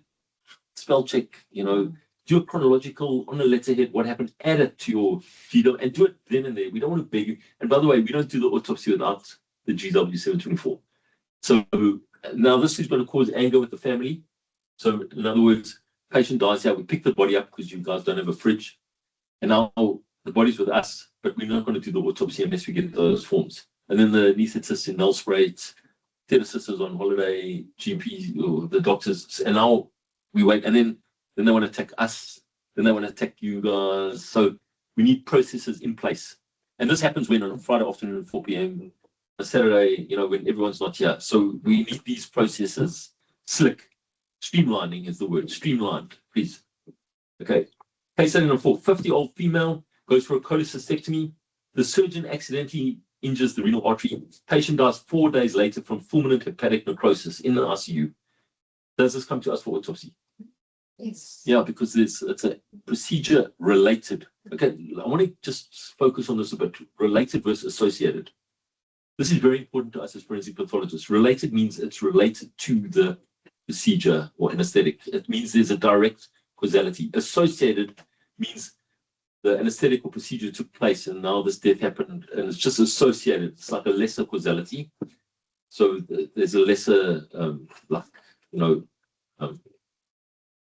spell check, you know, do a chronological on a letterhead, what happened, add it to your GW, and do it then and there. We don't want to beg you. And by the way, we don't do the autopsy without the GW 724. So now this is going to cause anger with the family. So in other words, patient dies here, we pick the body up because you guys don't have a fridge. And now the body's with us, but we're not going to do the autopsy unless we get those forms. And then the anaesthetist in Nelspruit, assistants on holiday, GP, or the doctors, and now we wait. And then they want to attack us, then they want to attack you guys. So we need processes in place. And this happens when on a Friday afternoon at 4 p.m., a Saturday, you know, when everyone's not here. So we need these processes slick. Streamlining is the word. Streamlined, please. Okay. Case study number 4. 50-year-old female goes for a cholecystectomy. The surgeon accidentally injures the renal artery. Patient dies 4 days later from fulminant hepatic necrosis in the ICU. Does this come to us for autopsy? Yes. Yeah, because it's a procedure related. Okay, I want to just focus on this a bit. Related versus associated. This is very important to us as forensic pathologists. Related means it's related to the procedure or anesthetic. It means there's a direct causality. Associated means the anesthetic or procedure took place and now this death happened and it's just associated. It's like a lesser causality. So there's a lesser,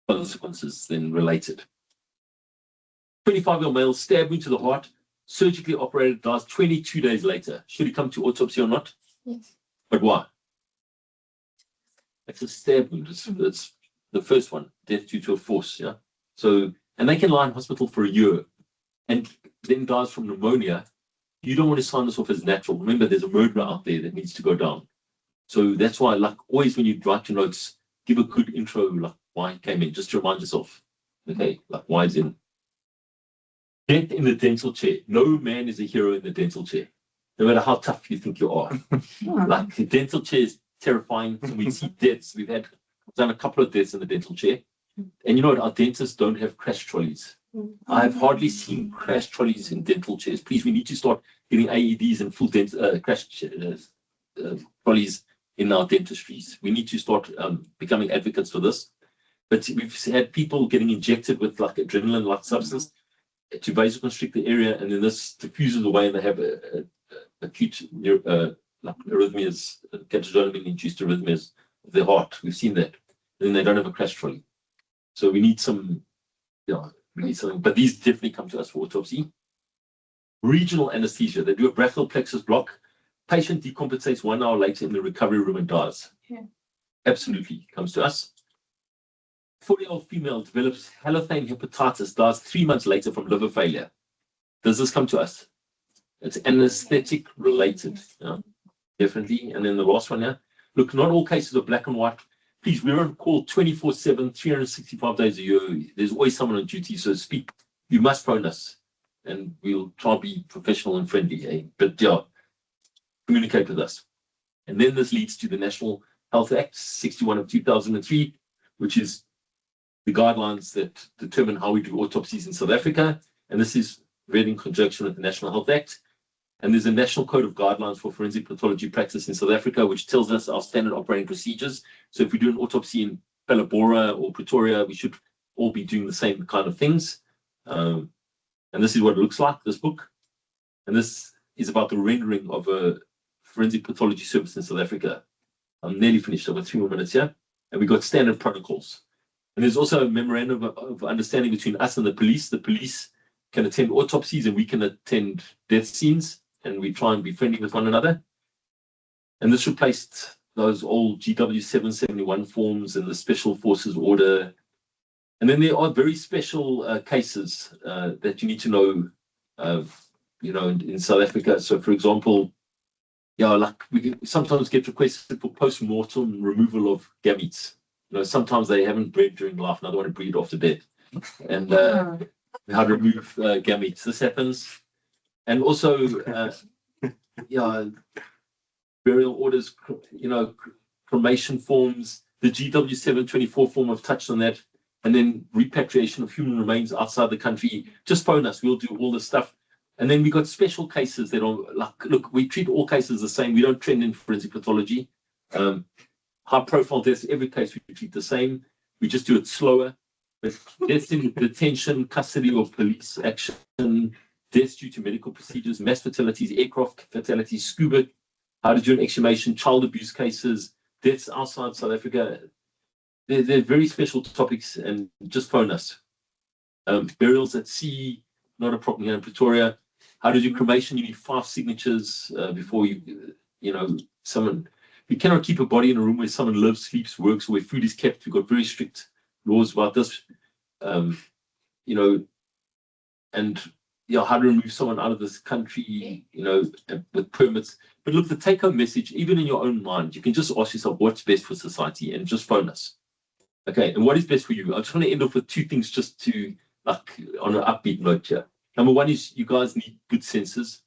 consequences than related. 25-year-old male, stab wound to the heart, surgically operated, dies 22 days later. Should he come to autopsy or not? Yes. But why? It's a stab wound. It's the first one, death due to a force. Yeah. So, and they can lie in hospital for a year and then dies from pneumonia. You don't want to sign this off as natural. Remember, there's a murderer out there that needs to go down. So that's why, like, always when you write your notes, give a good intro, like why he came in, just to remind yourself. Okay, like why is in. Death in the dental chair. No man is a hero in the dental chair, no matter how tough you think you are. Like the dental chair is terrifying. So we see deaths. We've done a couple of deaths in the dental chair. And you know what? Our dentists don't have crash trolleys. I've hardly seen crash trolleys in dental chairs. Please, we need to start getting AEDs and full crash trolleys in our dentistries. We need to start becoming advocates for this. But we've had people getting injected with like adrenaline-like substance to vasoconstrict the area, and then this diffuses away, and they have acute like arrhythmias, catecholamine-induced arrhythmias of their heart. We've seen that. And then they don't have a crash trolley. So we need some, we need something. But these definitely come to us for autopsy. Regional anesthesia. They do a brachial plexus block. Patient decompensates 1 hour later in the recovery room and dies. Yeah. Absolutely comes to us. 40-year-old female develops halothane hepatitis, dies 3 months later from liver failure. Does this come to us? It's anesthetic related. Yeah, definitely. And then the last one here. Look, not all cases are black and white. Please, we're on call 24/7, 365 days a year. There's always someone on duty, so speak. You must phone us, and we'll try to be professional and friendly. Eh? But yeah, communicate with us. And then this leads to the National Health Act 61 of 2003, which is the guidelines that determine how we do autopsies in South Africa. And this is read in conjunction with the National Health Act. And there's a National Code of Guidelines for Forensic Pathology Practice in South Africa, which tells us our standard operating procedures. So if we do an autopsy in Phalaborwa or Pretoria, we should all be doing the same kind of things. And this is what it looks like, this book. And this is about the rendering of a forensic pathology service in South Africa. I'm nearly finished. I've got 3 more minutes here. And we've got standard protocols. And there's also a memorandum of understanding between us and the police. The police can attend autopsies and we can attend death scenes. And we try and be friendly with one another. And this replaced those old GW 771 forms and the Special Forces Order. And then there are very special cases that you need to know, in South Africa. So, for example, like we sometimes get requested for post-mortem removal of gametes. Sometimes they haven't bred during life, and they want to breed after death. And how to remove gametes. This happens. And also, burial orders, cremation forms, the GW 724 form, I've touched on that, and then repatriation of human remains outside the country. Just phone us, we'll do all this stuff. And then we got special cases that are like, look, we treat all cases the same. We don't trend in forensic pathology. High profile deaths, every case we treat the same. We just do it slower. But deaths in detention, custody or police action, deaths due to medical procedures, mass fatalities, aircraft fatalities, scuba, how to do an exhumation, child abuse cases, deaths outside South Africa. They're very special topics, and just phone us. Burials at sea, not a problem here in Pretoria. How to do cremation, you need 5 signatures before someone. You cannot keep a body in a room where someone lives, sleeps, works, where food is kept. We've got very strict laws about this. How to remove someone out of this country, with permits. But look, the take-home message, even in your own mind, you can just ask yourself what's best for society and just phone us. Okay, and what is best for you? I just want to end off with 2 things just to, on an upbeat note here. Number 1 is you guys need good senses.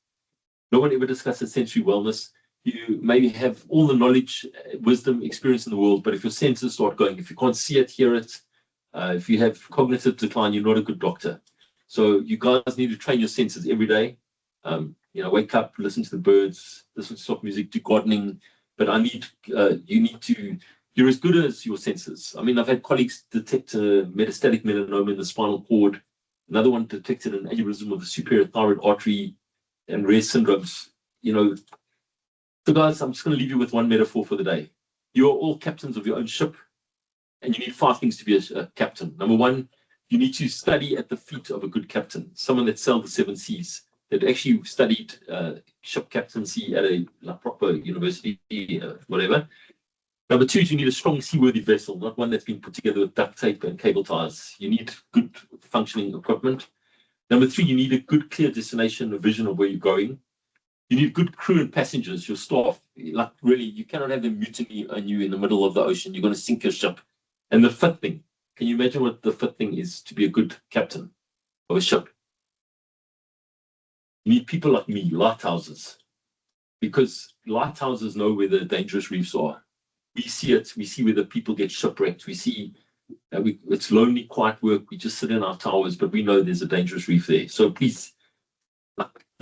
No one ever discusses sensory wellness. You maybe have all the knowledge, wisdom, experience in the world, but if your senses start going, if you can't see it, hear it, if you have cognitive decline, you're not a good doctor. So you guys need to train your senses every day. Wake up, listen to the birds, listen to soft music, do gardening. But you're as good as your senses. I mean, I've had colleagues detect a metastatic melanoma in the spinal cord. Another one detected an aneurysm of the superior thyroid artery and rare syndromes. So guys, I'm just going to leave you with one metaphor for the day. You are all captains of your own ship, and you need 5 things to be a captain. Number 1, you need to study at the feet of a good captain, someone that sailed the 7 seas, that actually studied ship captaincy at a proper university, whatever. Number two is you need a strong seaworthy vessel, not one that's been put together with duct tape and cable ties. You need good functioning equipment. Number three, you need a good, clear destination, a vision of where you're going. You need good crew and passengers, your staff. Like really, you cannot have them mutiny on you in the middle of the ocean. You're going to sink your ship. And the fifth thing, can you imagine what the fifth thing is to be a good captain of a ship? You need people like me, lighthouses, because lighthouses know where the dangerous reefs are. We see it. We see where the people get shipwrecked. We see it's lonely, quiet work. We just sit in our towers, but we know there's a dangerous reef there. So please,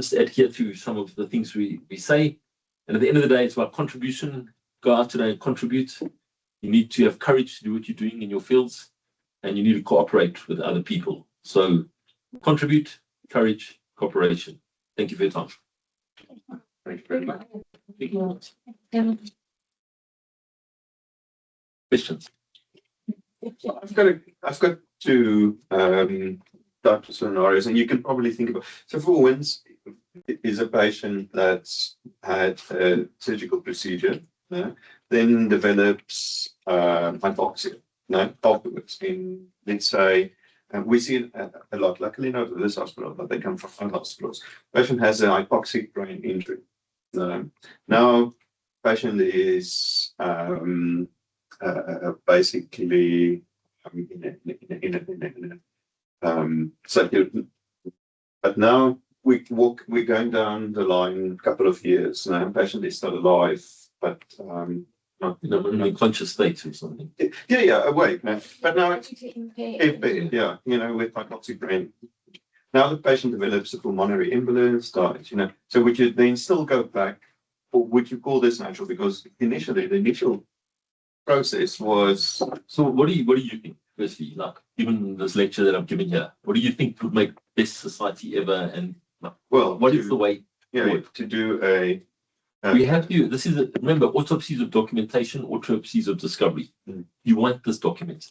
just adhere to some of the things we say. And at the end of the day, it's about contribution. Go out today and contribute. You need to have courage to do what you're doing in your fields, and you need to cooperate with other people. So contribute, courage, cooperation. Thank you for your time. Thank you very much. Questions? I've got two types of scenarios, and you can probably think about. So, for instance, is a patient that's had a surgical procedure, then develops hypoxia, afterwards. In, let's say, we see it a lot. Luckily, not at this hospital, but they come from other hospitals. Patient has a hypoxic brain injury. Now, patient is basically but now we're going down the line a couple of years now. Patient is still alive, but not In a conscious state or something. awake now. But now it's impaired, with hypoxic brain. Now the patient develops a pulmonary embolus, dies, So would you then still go back, or would you call this natural? Because initially, the initial process was. So what do you think, firstly, like given this lecture that I'm giving here, what do you think would make best society ever? And what is the way forward? To do a. We have to, remember, autopsies of documentation, autopsies of discovery. You want this documented.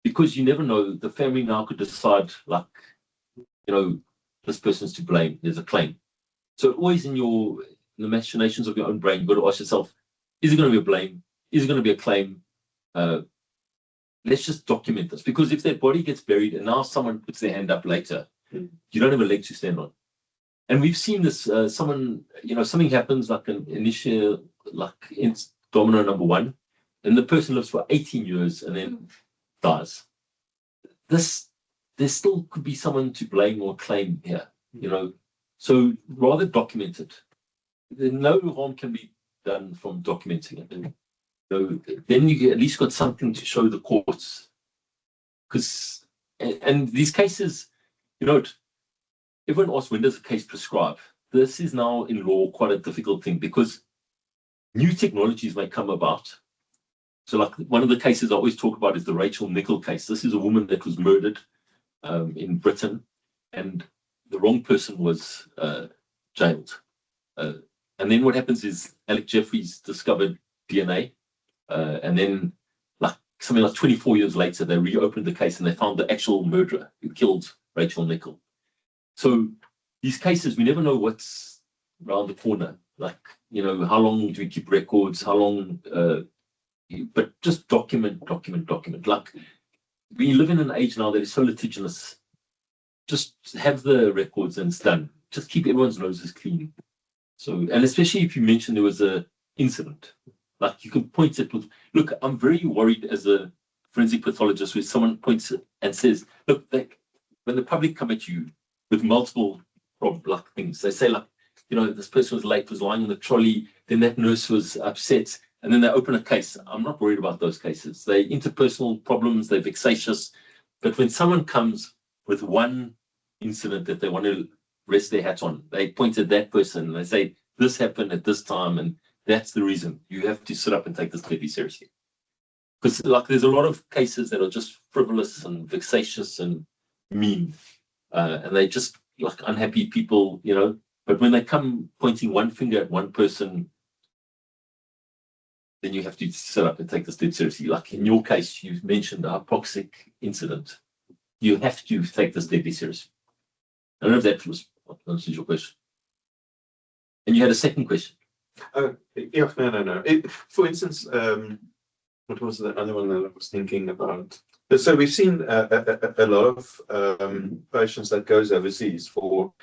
Because you never know, the family now could decide, this person's to blame, there's a claim. So always in the machinations of your own brain, you've got to ask yourself, is it going to be a blame? Is it going to be a claim? Let's just document this. Because if their body gets buried and now someone puts their hand up later, you don't have a leg to stand on. And we've seen this, something happens like an initial, in domino number one, and the person lives for 18 years and then dies. There still could be someone to blame or claim here, So rather document it. No harm can be done from documenting it. And, then you at least got something to show the courts. Because, and these cases, everyone asks, when does a case prescribe? This is now in law quite a difficult thing because new technologies may come about. So one of the cases I always talk about is the Rachel Nicholl case. This is a woman that was murdered in Britain and the wrong person was jailed. And then what happens is Alec Jeffreys discovered DNA and then something like 24 years later, they reopened the case and they found the actual murderer who killed Rachel Nicholl. So these cases, we never know what's around the corner. How long do we keep records? How long? But just document. We live in an age now that is so litigious. Just have the records and it's done. Just keep everyone's noses clean. So, and especially if you mention there was a incident, you can point it with, look, I'm very worried as a forensic pathologist where someone points and says, look, when the public come at you with multiple things, they say this person was late, was lying on the trolley, then that nurse was upset, and then they open a case. I'm not worried about those cases. They're interpersonal problems, they're vexatious. But when someone comes with one incident that they want to rest their hat on, they point at that person and they say, this happened at this time, and that's the reason. You have to sit up and take this deadly seriously. Because there's a lot of cases that are just frivolous and vexatious and mean. And they just unhappy people, but when they come pointing one finger at one person, then you have to sit up and take this dead seriously. In your case, you mentioned a hypoxic incident. You have to take this deadly seriously. I don't know if that was answers your question. And you had a second question. Yeah, no. For instance, what was the other one that I was thinking about? So we've seen a lot of patients that goes overseas for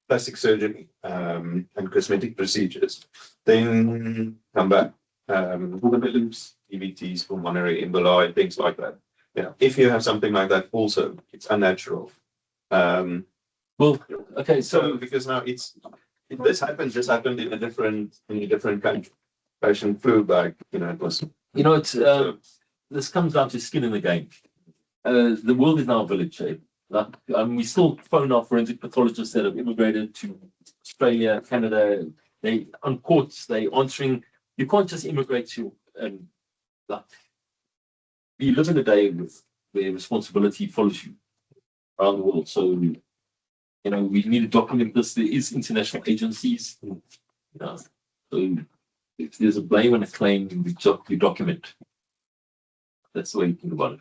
plastic surgery and cosmetic procedures, then come back, lips, EVTs, pulmonary emboli, things like that. Yeah, if you have something like that, also it's unnatural. Well, okay, So because now this happened in a different country. Patient flew back, it was. it's this comes down to skin in the game. The world is now a village. Like, we still phone our forensic pathologists that have immigrated to Australia, Canada. They on courts. They answering. You can't just immigrate to like. You live in a day where responsibility follows you around the world. So we need to document this. There is international agencies. So if there's a blame and a claim, we document. That's the way you think about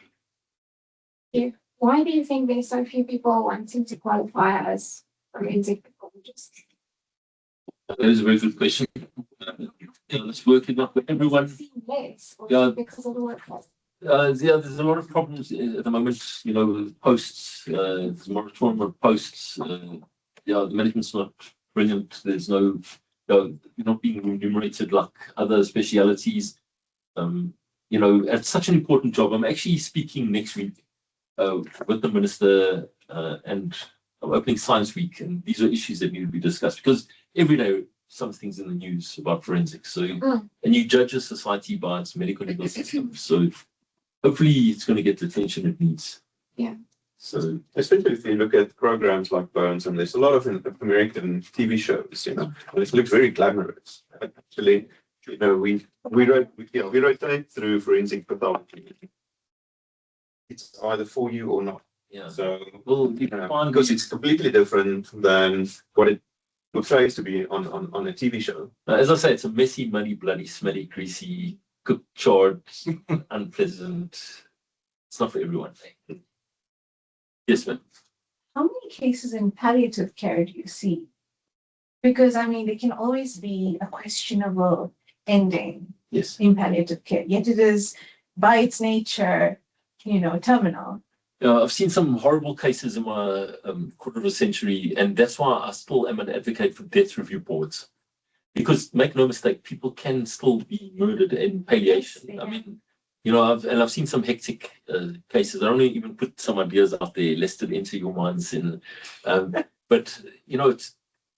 it. Why do you think there's so few people wanting to qualify as forensic pathologists? That is a very good question. Let's work it out with everyone. Less, or Yeah. because of the workforce. There's a lot of problems at the moment, with posts, there's a moratorium on posts. The management's not brilliant. There's no, you're not being remunerated like other specialities. It's such an important job. I'm actually speaking next week with the minister and I'm opening Science Week, and these are issues that need to be discussed because every day something's in the news about forensics. So, and you judge a society by its medico-legal system. So hopefully it's going to get the attention it needs. Yeah. So especially if you look at programs like Bones, and there's a lot of American TV shows, and it looks very glamorous. Actually, we rotate through forensic pathology. It's either for you or not. Yeah. So find because it's completely different than what it portrays to be on a TV show. As I say, it's a messy, muddy, bloody, smelly, greasy, cooked, charred, unpleasant. It's not for everyone. Yes, ma'am. How many cases in palliative care do you see? Because there can always be a questionable ending Yes. in palliative care, yet it is by its nature, terminal. I've seen some horrible cases in my quarter of a century, and that's why I still am an advocate for death review boards. Because make no mistake, people can still be murdered in palliation. Yes, I've seen some hectic cases. I don't even put some ideas out there, lest it enter your minds. But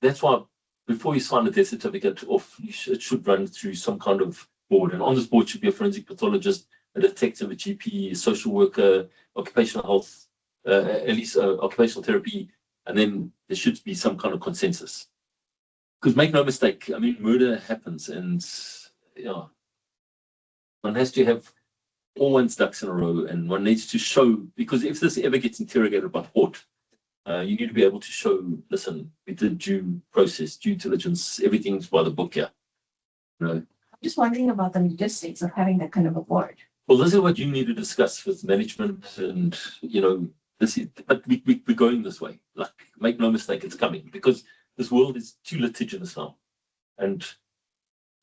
that's why before you sign a death certificate off, it should run through some kind of board, and on this board should be a forensic pathologist, a detective, a GP, a social worker, occupational health, at least occupational therapy, and then there should be some kind of consensus. Because make no mistake, murder happens, and one has to have all one's ducks in a row, and one needs to show, because if this ever gets interrogated by court, you need to be able to show, listen, we did due process, due diligence, everything's by the book here. I'm just wondering about the logistics of having that kind of a board. Well, this is what you need to discuss with management, and but we're going this way. Like, make no mistake, it's coming, because this world is too litigious now, and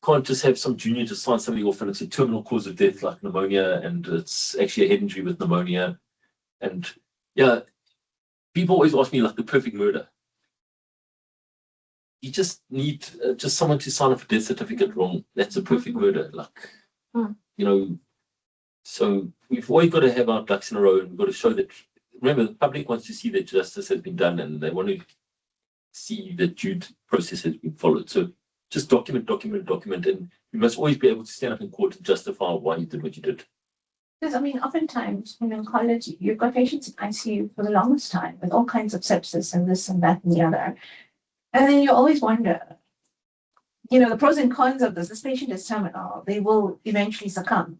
can't just have some junior to sign something off and it's a terminal cause of death like pneumonia, and it's actually a head injury with pneumonia. And people always ask me like the perfect murder. You just need just someone to sign off a death certificate wrong. That's a perfect murder. So we've always got to have our ducks in a row, and we've got to show that. Remember, the public wants to see that justice has been done, and they want to see that due process has been followed. So just document, and you must always be able to stand up in court and justify why you did what you did. Because oftentimes in oncology, you've got patients in ICU for the longest time with all kinds of sepsis and this and that and the other. And then you always wonder, the pros and cons of this. This patient is terminal. They will eventually succumb,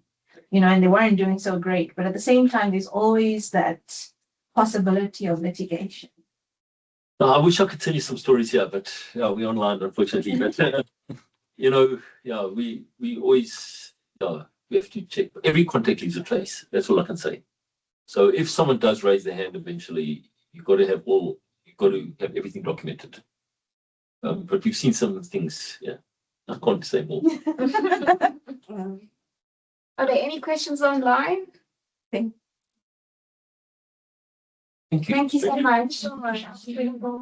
and they weren't doing so great. But at the same time, there's always that possibility of litigation. I wish I could tell you some stories here, but we're online, unfortunately. But we always we have to check. Every contact leaves a trace. That's all I can say. So if someone does raise their hand, eventually you've got to got to have everything documented. But we've seen some things, yeah. I can't say more. Are there any questions online? Thank you. Thank you so much.